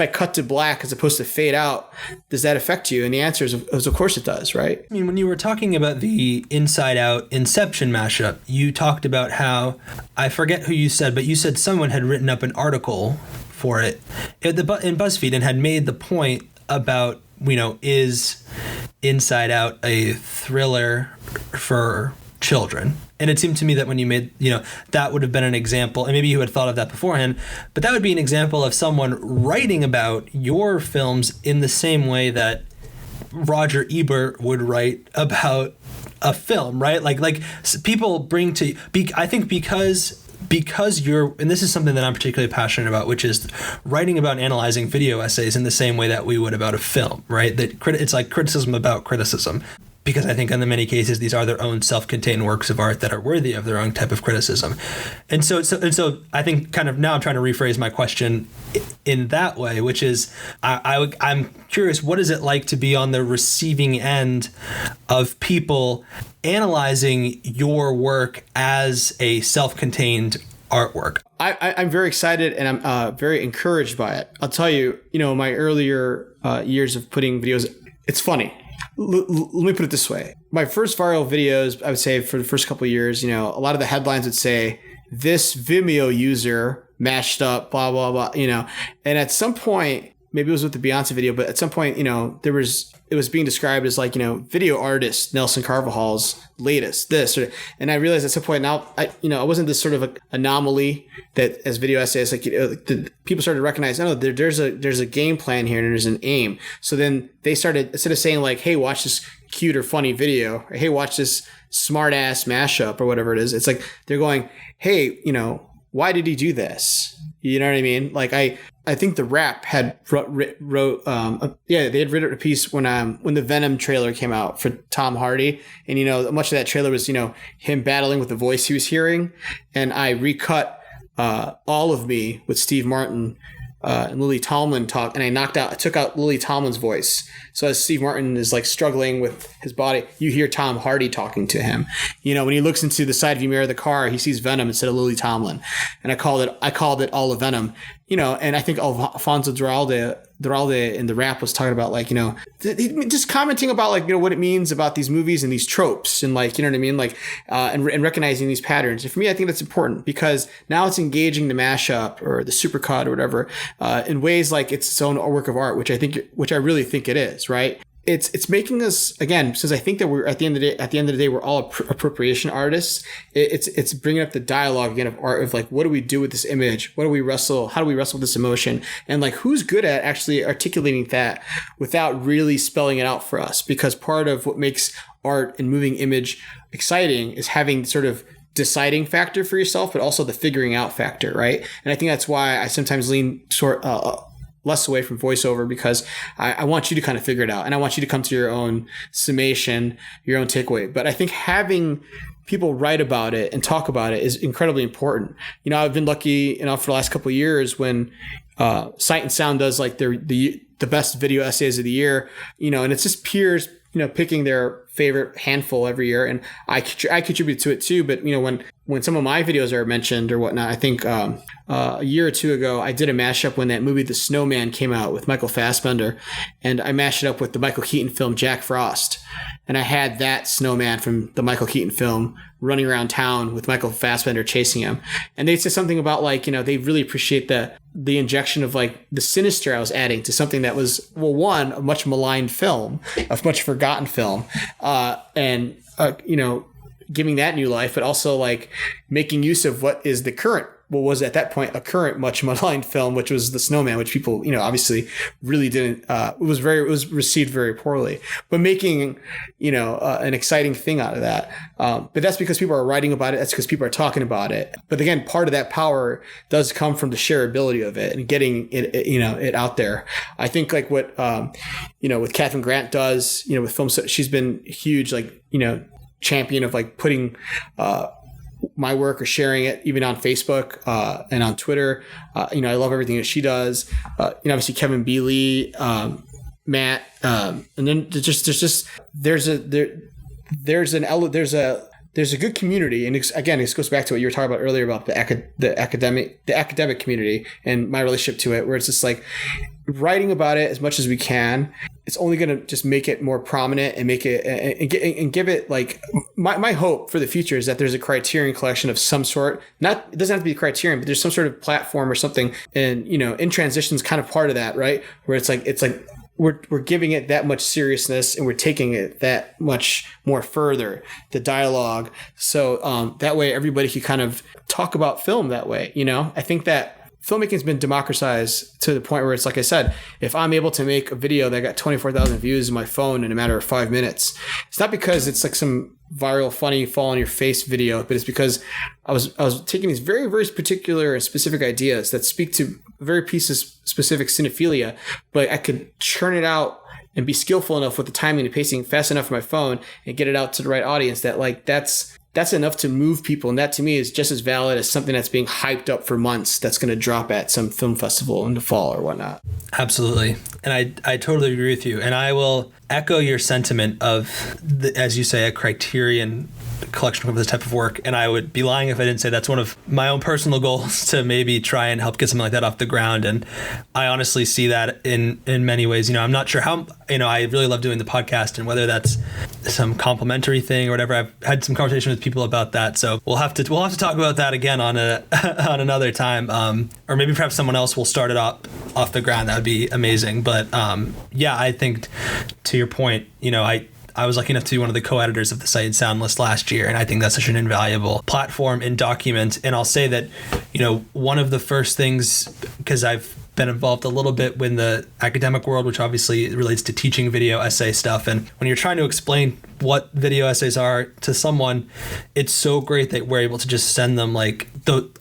I cut to black as opposed to fade out, does that affect you? And the answer is of course it does, right? I mean, when you were talking about the Inside Out Inception mashup, you talked about how, I forget who you said, but you said someone had written up an article for it in BuzzFeed and had made the point about, is Inside Out a thriller for children? And it seemed to me that when you made, that would have been an example, and maybe you had thought of that beforehand, but that would be an example of someone writing about your films in the same way that Roger Ebert would write about a film, right? Like people bring to, I think because you're, and this is something that I'm particularly passionate about, which is writing about and analyzing video essays in the same way that we would about a film, right? That it's like criticism about criticism. Because I think in the many cases, these are their own self-contained works of art that are worthy of their own type of criticism. And so I think kind of now I'm trying to rephrase my question in that way, which is I'm curious, what is it like to be on the receiving end of people analyzing your work as a self-contained artwork? I'm very excited and I'm very encouraged by it. I'll tell you, my earlier years of putting videos, it's funny. Let me put it this way. My first viral videos, I would say for the first couple of years, a lot of the headlines would say, this Vimeo user mashed up, blah, blah, blah, and at some point, maybe it was with the Beyonce video, but at some point, it was being described as like, video artist Nelson Carvajal's latest, and I realized at some point now, I wasn't this sort of an anomaly that as video essayists, like, the people started to recognize, there's a game plan here and there's an aim. So then they started, instead of saying like, hey, watch this cute or funny video, or hey, watch this smart ass mashup or whatever it is. It's like, they're going, hey, why did he do this? You know what I mean? Like I think the Rap had they had written a piece when the Venom trailer came out for Tom Hardy, and much of that trailer was him battling with the voice he was hearing, and I recut All of Me with Steve Martin and Lily Tomlin talk, and I took out Lily Tomlin's voice. So as Steve Martin is like struggling with his body, you hear Tom Hardy talking to him. When he looks into the side view mirror of the car, he sees Venom instead of Lily Tomlin. And I called it All of Venom. And I think Alfonso Duralde in the Rap was talking about like, just commenting about like, what it means about these movies and these tropes and like, you know what I mean? Like, and recognizing these patterns. And for me, I think that's important because now it's engaging the mashup or the supercut or whatever, in ways like it's its own work of art, which I really think it is, right? It's making us, again, since I think that we're at the end of the day, we're all appropriation artists. It's bringing up the dialogue again of art of like, what do we do with this image? How do we wrestle with this emotion? And like, who's good at actually articulating that without really spelling it out for us? Because part of what makes art and moving image exciting is having sort of deciding factor for yourself, but also the figuring out factor, right? And I think that's why I sometimes lean less away from voiceover because I want you to kind of figure it out, and I want you to come to your own summation, your own takeaway. But I think having people write about it and talk about it is incredibly important. You know, I've been lucky enough for the last couple of years when Sight and Sound does like the best video essays of the year, you know, and it's just peers, you know, picking their favorite handful every year, and I contribute to it too. But you know, when some of my videos are mentioned or whatnot, I think a year or two ago I did a mashup when that movie The Snowman came out with Michael Fassbender, and I mashed it up with the Michael Keaton film Jack Frost, and I had that snowman from the Michael Keaton film running around town with Michael Fassbender chasing him, and they said something about like, you know, they really appreciate the injection of like the sinister I was adding to something that was, well, one, a much maligned film, a much forgotten film, and you know, giving that new life, but also like making use of what is the current, what was at that point a current much maligned film, which was The Snowman, which people, you know, obviously really didn't, it was received very poorly, but making, you know, an exciting thing out of that. But that's because people are writing about it. That's because people are talking about it. But again, part of that power does come from the shareability of it and getting it, you know, it out there. I think like what, you know, with Catherine Grant does, you know, with films, she's been huge, like, you know, champion of like putting, my work or sharing it even on Facebook and on Twitter. You know, I love everything that she does. You know, obviously Kevin B. Lee, Matt, and then there's a good community, and again, this goes back to what you were talking about earlier about the academic community and my relationship to it, where it's just like writing about it as much as we can. It's only going to just make it more prominent and make it and give it like my hope for the future is that there's a Criterion collection of some sort. Not, it doesn't have to be a Criterion, but there's some sort of platform or something. And, you know, In Transition is kind of part of that, right? Where it's like we're giving it that much seriousness and we're taking it that much more further, the dialogue. So that way everybody can kind of talk about film that way. You know, I think that filmmaking has been democratized to the point where it's like I said, if I'm able to make a video that got 24,000 views on my phone in a matter of 5 minutes, it's not because it's like some viral, funny, fall on your face video, but it's because I was taking these very, very particular and specific ideas that speak to very pieces specific cinephilia, but I could churn it out and be skillful enough with the timing and pacing fast enough for my phone and get it out to the right audience that like that's enough to move people. And that to me is just as valid as something that's being hyped up for months that's going to drop at some film festival in the fall or whatnot. Absolutely. And I totally agree with you. And I will echo your sentiment of, as you say, a Criterion collection of this type of work. And I would be lying if I didn't say that's one of my own personal goals to maybe try and help get something like that off the ground. And I honestly see that in many ways. You know, I'm not sure how, you know, I really love doing the podcast and whether that's some complimentary thing or whatever. I've had some conversation with people about that. So we'll have to talk about that again on on another time. Or maybe perhaps someone else will start it off the ground. That would be amazing. But yeah, I think to your point, you know, I was lucky enough to be one of the co-editors of the Sight and Sound list last year, and I think that's such an invaluable platform and document. And I'll say that, you know, one of the first things, because I've been involved a little bit in the academic world, which obviously relates to teaching video essay stuff. And when you're trying to explain what video essays are to someone, it's so great that we're able to just send them like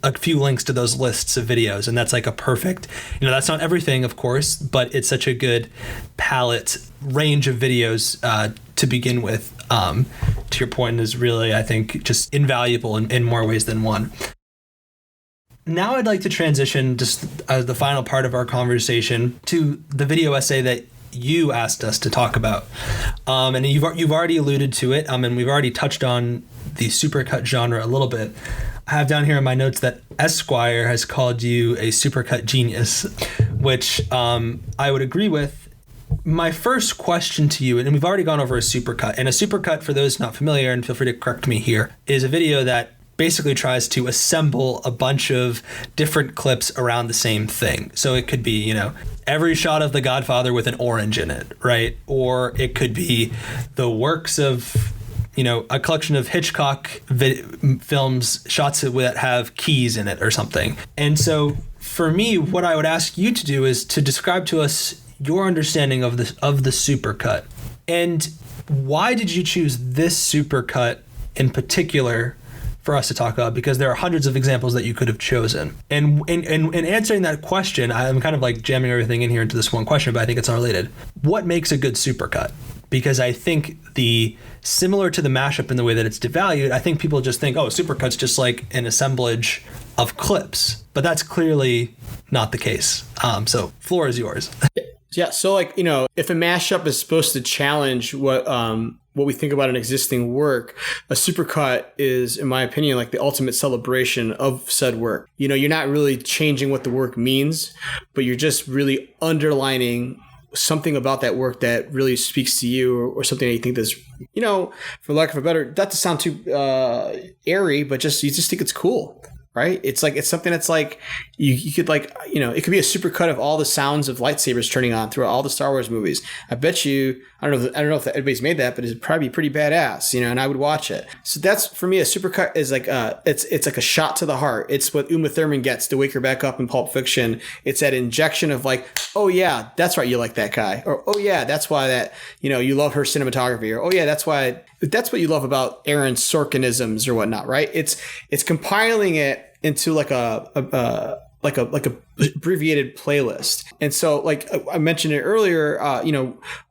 a few links to those lists of videos. And that's like a perfect, you know, that's not everything, of course, but it's such a good palette range of videos to begin with. To your point, is really, I think, just invaluable in more ways than one. Now I'd like to transition just as the final part of our conversation to the video essay that you asked us to talk about. And you've already alluded to it, and we've already touched on the supercut genre a little bit. I have down here in my notes that Esquire has called you a supercut genius, which I would agree with. My first question to you, and we've already gone over a supercut, and a supercut, for those not familiar, and feel free to correct me here, is a video that basically tries to assemble a bunch of different clips around the same thing. So it could be, you know, every shot of The Godfather with an orange in it, right? Or it could be the works of, you know, a collection of Hitchcock films, shots that have keys in it or something. And so for me, what I would ask you to do is to describe to us your understanding of the supercut. And why did you choose this supercut in particular for us to talk about because there are hundreds of examples that you could have chosen. And in answering that question, I'm kind of like jamming everything in here into this one question, but I think it's unrelated. What makes a good supercut? Because I think similar to the mashup in the way that it's devalued, I think people just think, oh, supercut's just like an assemblage of clips, but that's clearly not the case. So floor is yours. Yeah. So like, if a mashup is supposed to challenge what we think about an existing work, a supercut is, in my opinion, like the ultimate celebration of said work. You're not really changing what the work means, but you're just really underlining something about that work that really speaks to you, or something that you think that's, for lack of a better, not to sound too airy, but you just think it's cool. Right? It's something that's like, you could like, it could be a supercut of all the sounds of lightsabers turning on throughout all the Star Wars movies. I bet you, I don't know if anybody's made that, but it'd probably be pretty badass, and I would watch it. So that's, for me, a supercut is like, it's like a shot to the heart. It's what Uma Thurman gets to wake her back up in Pulp Fiction. It's that injection of like, oh yeah, that's right, you like that guy. Or, oh yeah, that's why that, you love her cinematography. Or, oh yeah, that's what you love about Aaron Sorkinisms or whatnot, right? It's compiling it into like a abbreviated playlist. And so, like I mentioned it earlier, one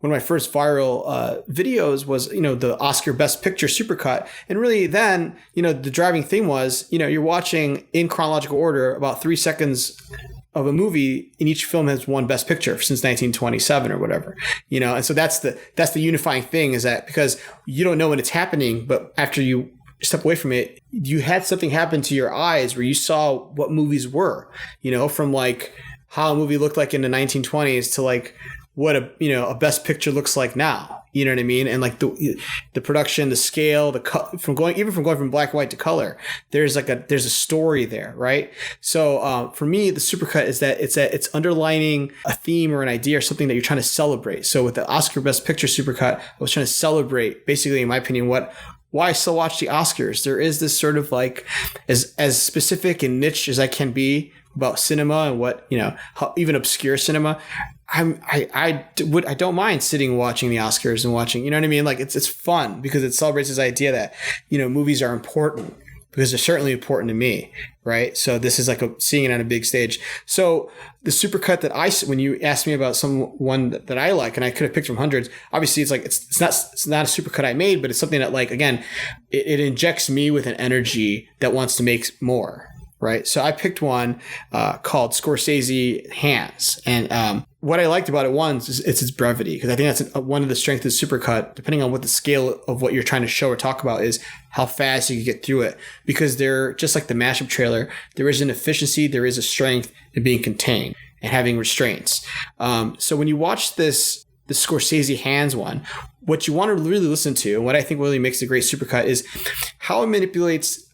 of my first viral videos was, the Oscar Best Picture supercut. And really then, the driving theme was, you're watching in chronological order about 3 seconds of a movie, and each film has won Best Picture since 1927 or whatever, and so that's the unifying thing, is that because you don't know when it's happening, but after you step away from it, you had something happen to your eyes where you saw what movies were, from like how a movie looked like in the 1920s to like what a Best Picture looks like now. You know what I mean? And like the production, the scale, from going from black and white to color, there's a story there, right? So for me, the supercut is that it's underlining a theme or an idea or something that you're trying to celebrate. So with the Oscar Best Picture supercut, I was trying to celebrate, basically, in my opinion, why I still watch the Oscars. There is this sort of like, as specific and niche as I can be about cinema and what, how even obscure cinema, I don't mind sitting watching the Oscars and watching, you know what I mean? Like it's fun because it celebrates this idea that, movies are important, because they're certainly important to me. Right. So this is like seeing it on a big stage. So the supercut that when you asked me about someone that I like, and I could have picked from hundreds, obviously it's like, it's not a supercut I made, but it's something that, like, again, it injects me with an energy that wants to make more. Right. So I picked one called Scorsese Hands. And what I liked about it, is its brevity, because I think that's one of the strengths of supercut, depending on what the scale of what you're trying to show or talk about is, how fast you can get through it. Because they're just like the Mashup trailer, there is an efficiency, there is a strength in being contained and having restraints. So when you watch the Scorsese Hands one, what you want to really listen to, and what I think really makes a great supercut, is how it manipulates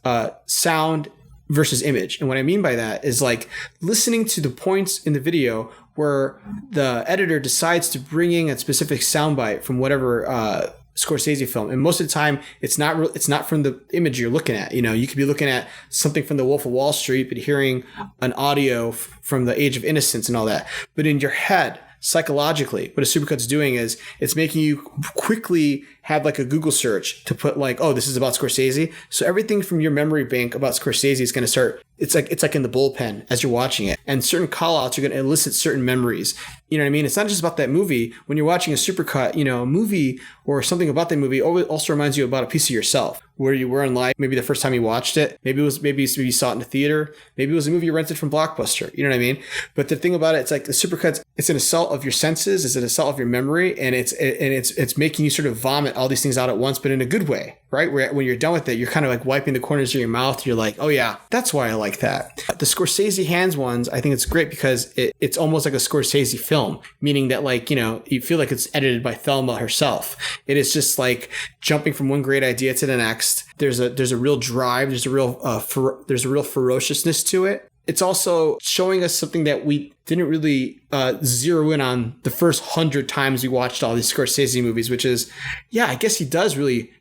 sound versus image. And what I mean by that is like listening to the points in the video where the editor decides to bring in a specific soundbite from whatever Scorsese film. And most of the time it's not from the image you're looking at. You could be looking at something from The Wolf of Wall Street, but hearing an audio from The Age of Innocence and all that. But in your head, psychologically, what a supercut's doing is it's making you quickly have like a Google search to put like, oh, this is about Scorsese. So everything from your memory bank about Scorsese is going to start. It's like in the bullpen as you're watching it, and certain call outs are going to elicit certain memories. You know what I mean? It's not just about that movie. When you're watching a supercut, a movie or something about that movie also reminds you about a piece of yourself, where you were in life. Maybe the first time you watched it, maybe you saw it in the theater. Maybe it was a movie you rented from Blockbuster. You know what I mean? But the thing about it, it's like the supercuts, it's an assault of your senses. It's an assault of your memory. And it's making you sort of vomit all these things out at once, but in a good way, right? Where when you're done with it, you're kind of like wiping the corners of your mouth. You're like, oh yeah, that's why I like that. The Scorsese Hands ones, I think it's great because it's almost like a Scorsese film, meaning that like, you feel like it's edited by Thelma herself. It is just like jumping from one great idea to the next. There's a real drive. There's a real ferociousness to it. it's also showing us something that we didn't really zero in on the first 100 times we watched all these Scorsese movies, which is, yeah, I guess he does really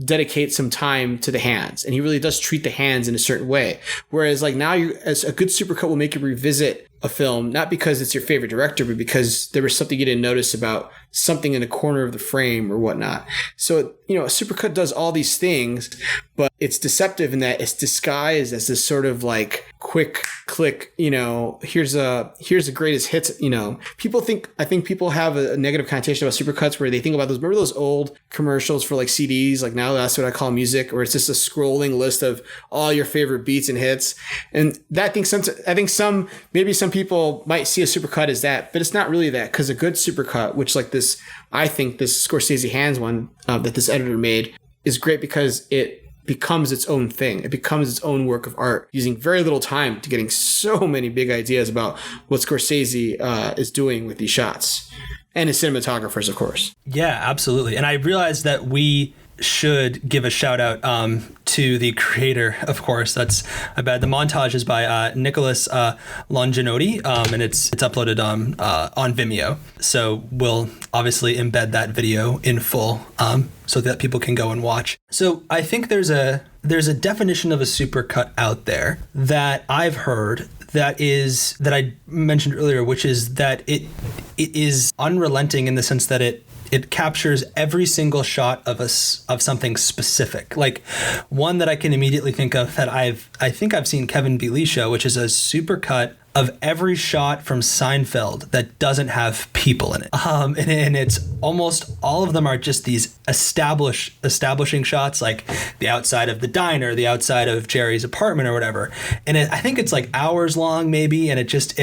dedicate some time to the hands, and he really does treat the hands in a certain way. Whereas like now, as a good supercut will make you revisit a film, not because it's your favorite director, but because there was something you didn't notice about something in the corner of the frame or whatnot. So, a supercut does all these things, but it's deceptive in that it's disguised as this sort of like quick click, here's a greatest hits, I think people have a negative connotation about supercuts where they think about remember those old commercials for like CDs, like now that's what I call music, where it's just a scrolling list of all your favorite beats and hits. And that maybe some people might see a supercut as that, but it's not really that, because a good supercut, which like this, I think this Scorsese Hands one that this editor made, is great because it becomes its own thing. It becomes its own work of art, using very little time to getting so many big ideas about what Scorsese is doing with these shots. And his cinematographers, of course. Yeah, absolutely. And I realized that we should give a shout out to the creator, of course. The montage is by Nicholas Longinotti, and it's uploaded on Vimeo. So we'll obviously embed that video in full so that people can go and watch. So I think there's a definition of a supercut out there that I've heard that I mentioned earlier, which is that it is unrelenting in the sense that it captures every single shot of something specific. Like one that I can immediately think of that I think I've seen Kevin Bealey show, which is a supercut of every shot from Seinfeld that doesn't have people in it. And it's almost all of them are just these establishing shots, like the outside of the diner, the outside of Jerry's apartment or whatever. And I think it's like hours long maybe, and it just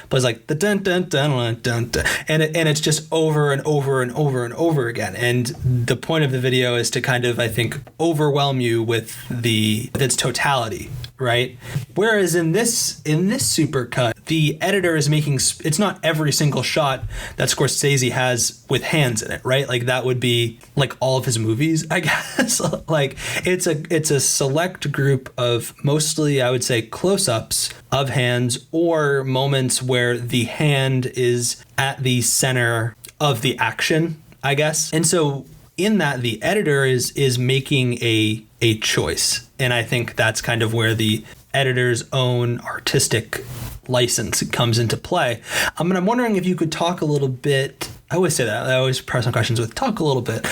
plays like the dun dun dun dun dun, and it's just over and over and over and over again. And the point of the video is to kind of, I think, overwhelm you with its totality. Right. Whereas in this supercut, the editor is making, it's not every single shot that Scorsese has with hands in it, right? Like that would be like all of his movies, I guess. Like it's a select group of mostly, I would say, close-ups of hands or moments where the hand is at the center of the action, I guess. And so in that, the editor is making a choice. And I think that's kind of where the editor's own artistic license comes into play. And I'm wondering if you could talk a little bit. I always say that. I always press on questions with talk a little bit,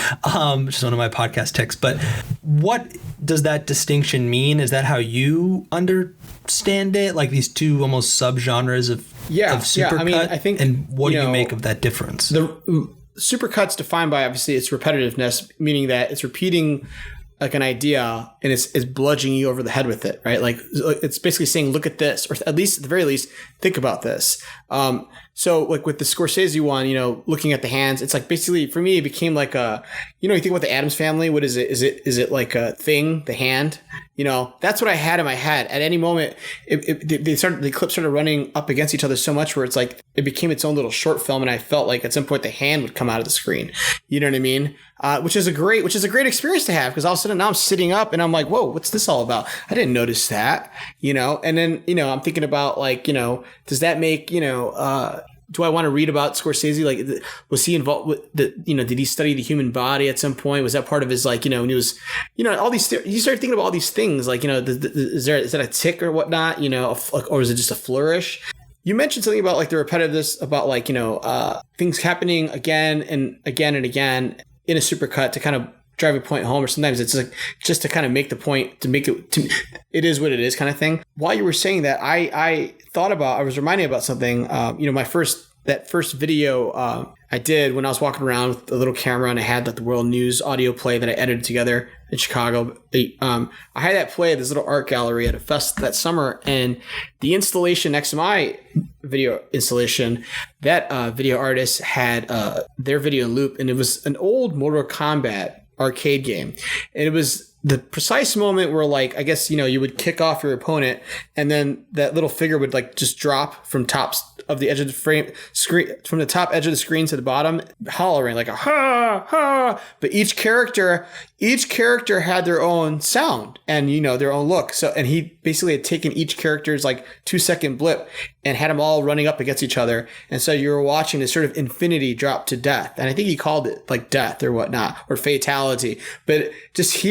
which is one of my podcast tics. But what does that distinction mean? Is that how you understand it? Like these two almost subgenres of supercut? Yeah. I mean, I think, and what do you make of that difference? The supercut's defined by obviously its repetitiveness, meaning that it's repeating like an idea and it's bludgeoning you over the head with it, right? Like it's basically saying, look at this, or at the very least, think about this. So like with the Scorsese one, looking at the hands, it's like basically for me, it became like you think about the Addams Family. What is it? Is it like a thing, the hand? That's what I had in my head. At any moment, the clips started running up against each other so much where it's like it became its own little short film, and I felt like at some point the hand would come out of the screen. You know what I mean? Which is a great experience to have, because all of a sudden now I'm sitting up and I'm like, whoa, what's this all about? I didn't notice that. And then I'm thinking about like, does that make do I want to read about Scorsese? Like, was he involved with did he study the human body at some point? Was that part of his, like, when he was, all these, you start thinking about all these things, like, is that a tick or whatnot, or is it just a flourish? You mentioned something about like the repetitiveness, about like, things happening again and again and again in a supercut to kind of drive a point home, or sometimes it's like just to kind of make the point, to make it, it is what it is kind of thing. While you were saying that, I was reminded about something, that first video I did when I was walking around with a little camera, and I had like the World News audio play that I edited together in Chicago. I had that play at this little art gallery at a fest that summer, and the installation next to my video installation, that video artist had their video in loop, and it was an old Mortal Kombat arcade game, and it was the precise moment where like, I guess, you would kick off your opponent and then that little figure would like just drop from tops of the edge of the frame screen, from the top edge of the screen to the bottom, hollering like a ha ha. But each character had their own sound and their own look. So, and he basically had taken each character's like 2-second blip and had them all running up against each other. And so you were watching this sort of infinity drop to death. And I think he called it like death or whatnot, or fatality. But just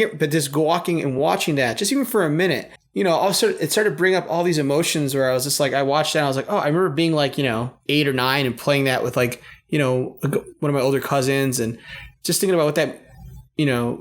walking and watching that, just even for a minute, also it started to bring up all these emotions where I was just like, I watched that and I was like, oh, I remember being like, 8 or 9 and playing that with like, one of my older cousins and just thinking about what that,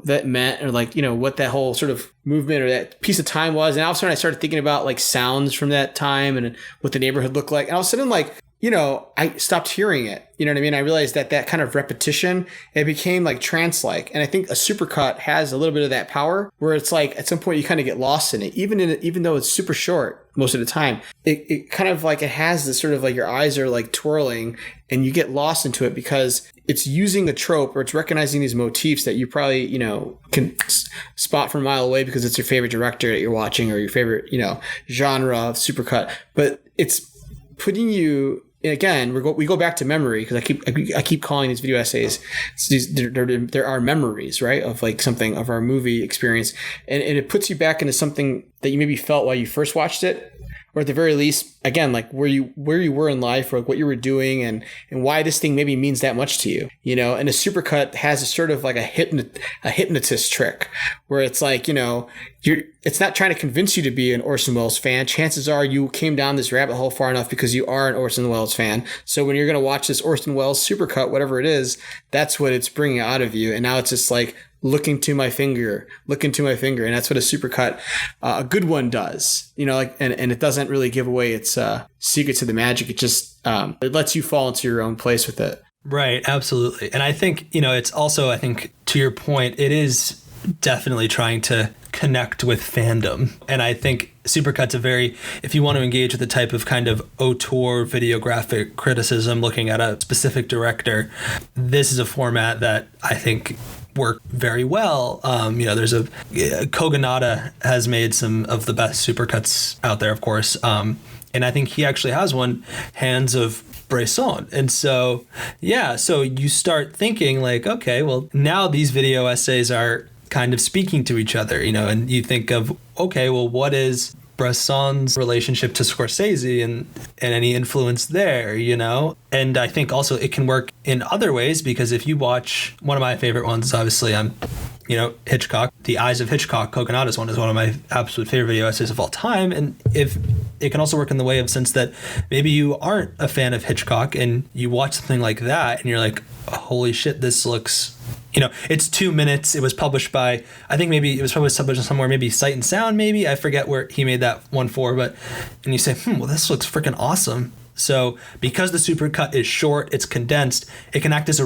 that meant, or like, what that whole sort of movement or that piece of time was. And all of a sudden I started thinking about like sounds from that time and what the neighborhood looked like. And all of a sudden, like, I stopped hearing it. You know what I mean? I realized that kind of repetition, it became like trance-like. And I think a supercut has a little bit of that power where it's like at some point you kind of get lost in it, even though it's super short most of the time. It kind of like, it has this sort of like your eyes are like twirling and you get lost into it because it's using a trope or it's recognizing these motifs that you probably, can spot from a mile away because it's your favorite director that you're watching or your favorite, genre of supercut. But it's putting you, again, we go back to memory because I keep calling these video essays. There are memories, right, of like something of our movie experience, and it puts you back into something that you maybe felt while you first watched it, or at the very least, again, like where you were in life or what you were doing and why this thing maybe means that much to you, And a supercut has a sort of like a hypnotist trick where it's like, it's not trying to convince you to be an Orson Welles fan. Chances are you came down this rabbit hole far enough because you are an Orson Welles fan. So when you're going to watch this Orson Welles supercut, whatever it is, that's what it's bringing out of you. And now it's just like, looking to my finger. And that's what a supercut, a good one does, and it doesn't really give away its secret to the magic. It just, it lets you fall into your own place with it. Right. Absolutely. And I think, it's also, I think to your point, it is definitely trying to connect with fandom. And I think supercut's if you want to engage with the type of kind of auteur videographic criticism, looking at a specific director, this is a format that I think work very well. There's Kogonada has made some of the best supercuts out there, of course. And I think he actually has one, Hands of Bresson. And so, so you start thinking like, okay, well, now these video essays are kind of speaking to each other, and you think of, okay, well, what is Bresson's relationship to Scorsese and any influence there, And I think also it can work in other ways because if you watch, one of my favorite ones is obviously Hitchcock. The Eyes of Hitchcock, Kogonada's one, is one of my absolute favorite video essays of all time. And if it can also work in the way of sense that maybe you aren't a fan of Hitchcock and you watch something like that and you're like, oh, holy shit, this looks, it's 2 minutes. It was published by, I think maybe it was published somewhere, maybe Sight and Sound, maybe. I forget where he made that one for, and you say, well, this looks freaking awesome. So because the supercut is short, it's condensed, it can act as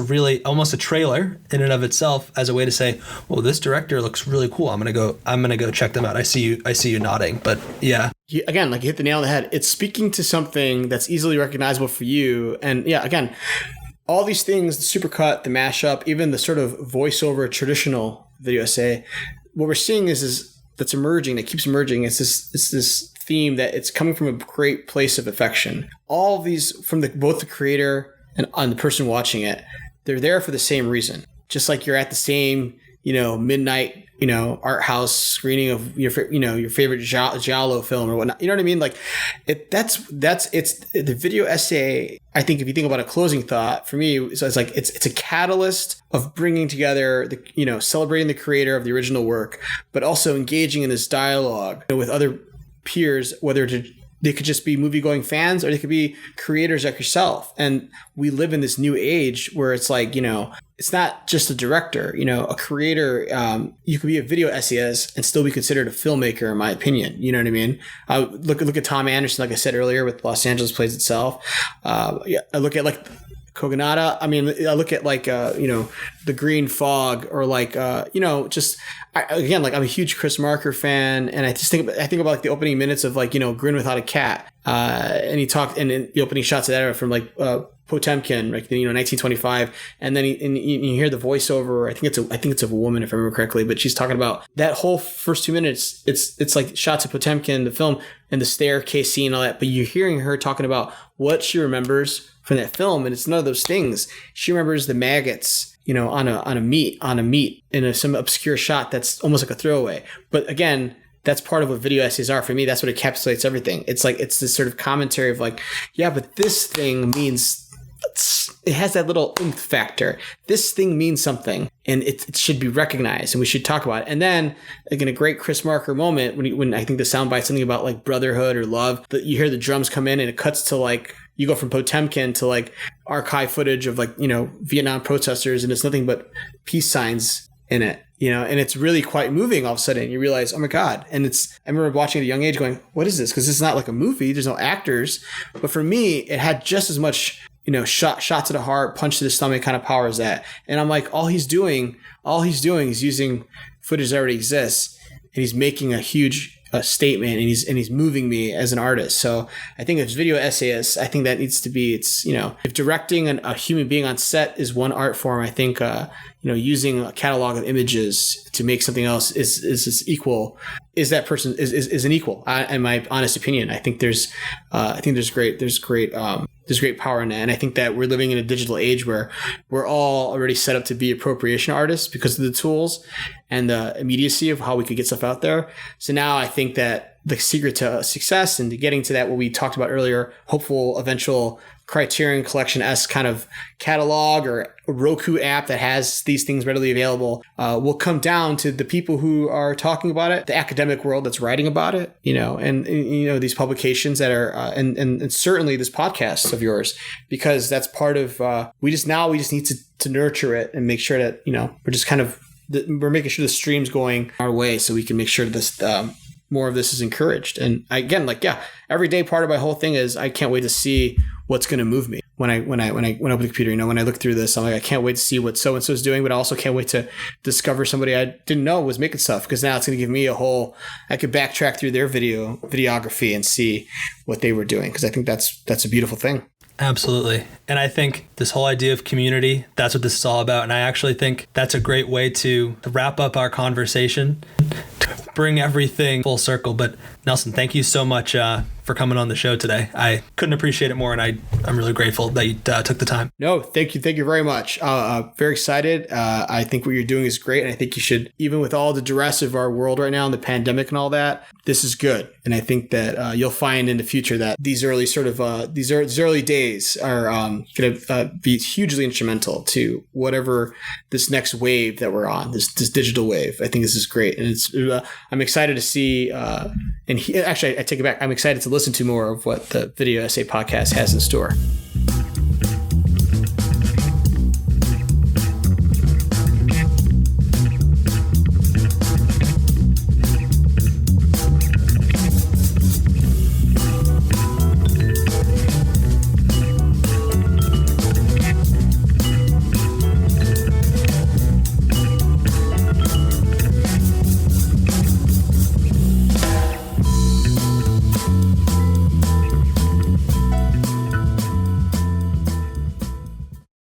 almost a trailer in and of itself as a way to say, well, this director looks really cool. I'm gonna go check them out. I see you nodding, but yeah. Again, like you hit the nail on the head. It's speaking to something that's easily recognizable for you. And again, all these things, the supercut, the mashup, even the sort of voiceover traditional video essay, what we're seeing is that's emerging, that keeps emerging. It's this theme that it's coming from a great place of affection. All of these, from both the creator and the person watching it, they're there for the same reason. Just like you're at the same, midnight, art house screening of your favorite giallo film or whatnot. You know what I mean? Like it's the video essay. I think if you think about a closing thought for me, so it's like, it's a catalyst of bringing together celebrating the creator of the original work, but also engaging in this dialogue with other peers, whether they could just be movie-going fans or they could be creators like yourself. And we live in this new age where it's like, it's not just a director, a creator. You could be a video essayist and still be considered a filmmaker, in my opinion. You know what I mean? Look at Tom Anderson, like I said earlier, with Los Angeles Plays Itself. I look at like Kogonada. I mean, I look at like, The Green Fog, or like, again, like I'm a huge Chris Marker fan. And I think about like the opening minutes of like, Grin Without a Cat. And he talked, and in the opening shots of that are from like, Potemkin, like, 1925, and then you hear the voiceover. I think it's of a woman, if I remember correctly, but she's talking about that whole first 2 minutes. It's like shots of Potemkin, the film, and the staircase scene, and all that. But you're hearing her talking about what she remembers from that film, and it's none of those things. She remembers the maggots, on a meat in some obscure shot that's almost like a throwaway. But again, that's part of what video essays are for me. That's what encapsulates everything. It's like, it's this sort of commentary of like, yeah, but this thing means, it has that little oomph factor. This thing means something, and it should be recognized, and we should talk about it. And then, like, in a great Chris Marker moment, when I think the soundbite something about like brotherhood or love, that you hear the drums come in and it cuts to like, you go from Potemkin to like archive footage of like, Vietnam protesters, and it's nothing but peace signs in it, and it's really quite moving. All of a sudden you realize, oh my God. And I remember watching at a young age going, what is this? Because this is not like a movie. There's no actors. But for me, it had just as much, shot to the heart, punch to the stomach kind of power as that. And I'm like, all he's doing is using footage that already exists, and he's making a huge statement, and he's moving me as an artist. So I think as video essayists, I think that needs to be, if directing a human being on set is one art form, I think, using a catalog of images to make something else is equal. Is that person is an equal? In my honest opinion, I think there's great power in that. And I think that we're living in a digital age where we're all already set up to be appropriation artists because of the tools and the immediacy of how we could get stuff out there. So now I think that the secret to success and to getting to that, what we talked about earlier, hopeful eventual Criterion Collection-esque kind of catalog or a Roku app that has these things readily available, will come down to the people who are talking about it, the academic world that's writing about it, and these publications that are, and certainly this podcast of yours, because that's part of, we just need to nurture it and make sure that, we're just kind of, we're making sure the stream's going our way so we can make sure this, more of this is encouraged. And again, every day part of my whole thing is I can't wait to see what's going to move me when I open the computer. When I look through this, I'm like, I can't wait to see what so and so is doing, but I also can't wait to discover somebody I didn't know was making stuff, because now it's going to give me I could backtrack through their videography and see what they were doing, because I think that's a beautiful thing. Absolutely. And I think this whole idea of community, that's what this is all about. And I actually think that's a great way to wrap up our conversation, to bring everything full circle. But Nelson, thank you so much for coming on the show today. I couldn't appreciate it more, and I'm really grateful that you took the time. No, thank you very much. Very excited. I think what you're doing is great, and I think you should, even with all the duress of our world right now and the pandemic and all that, this is good. And I think that you'll find in the future that these early days are going to be hugely instrumental to whatever this next wave that we're on, this digital wave. I think this is great, and I'm excited to see. Actually, I take it back. I'm excited to listen to more of what the Video Essay Podcast has in store.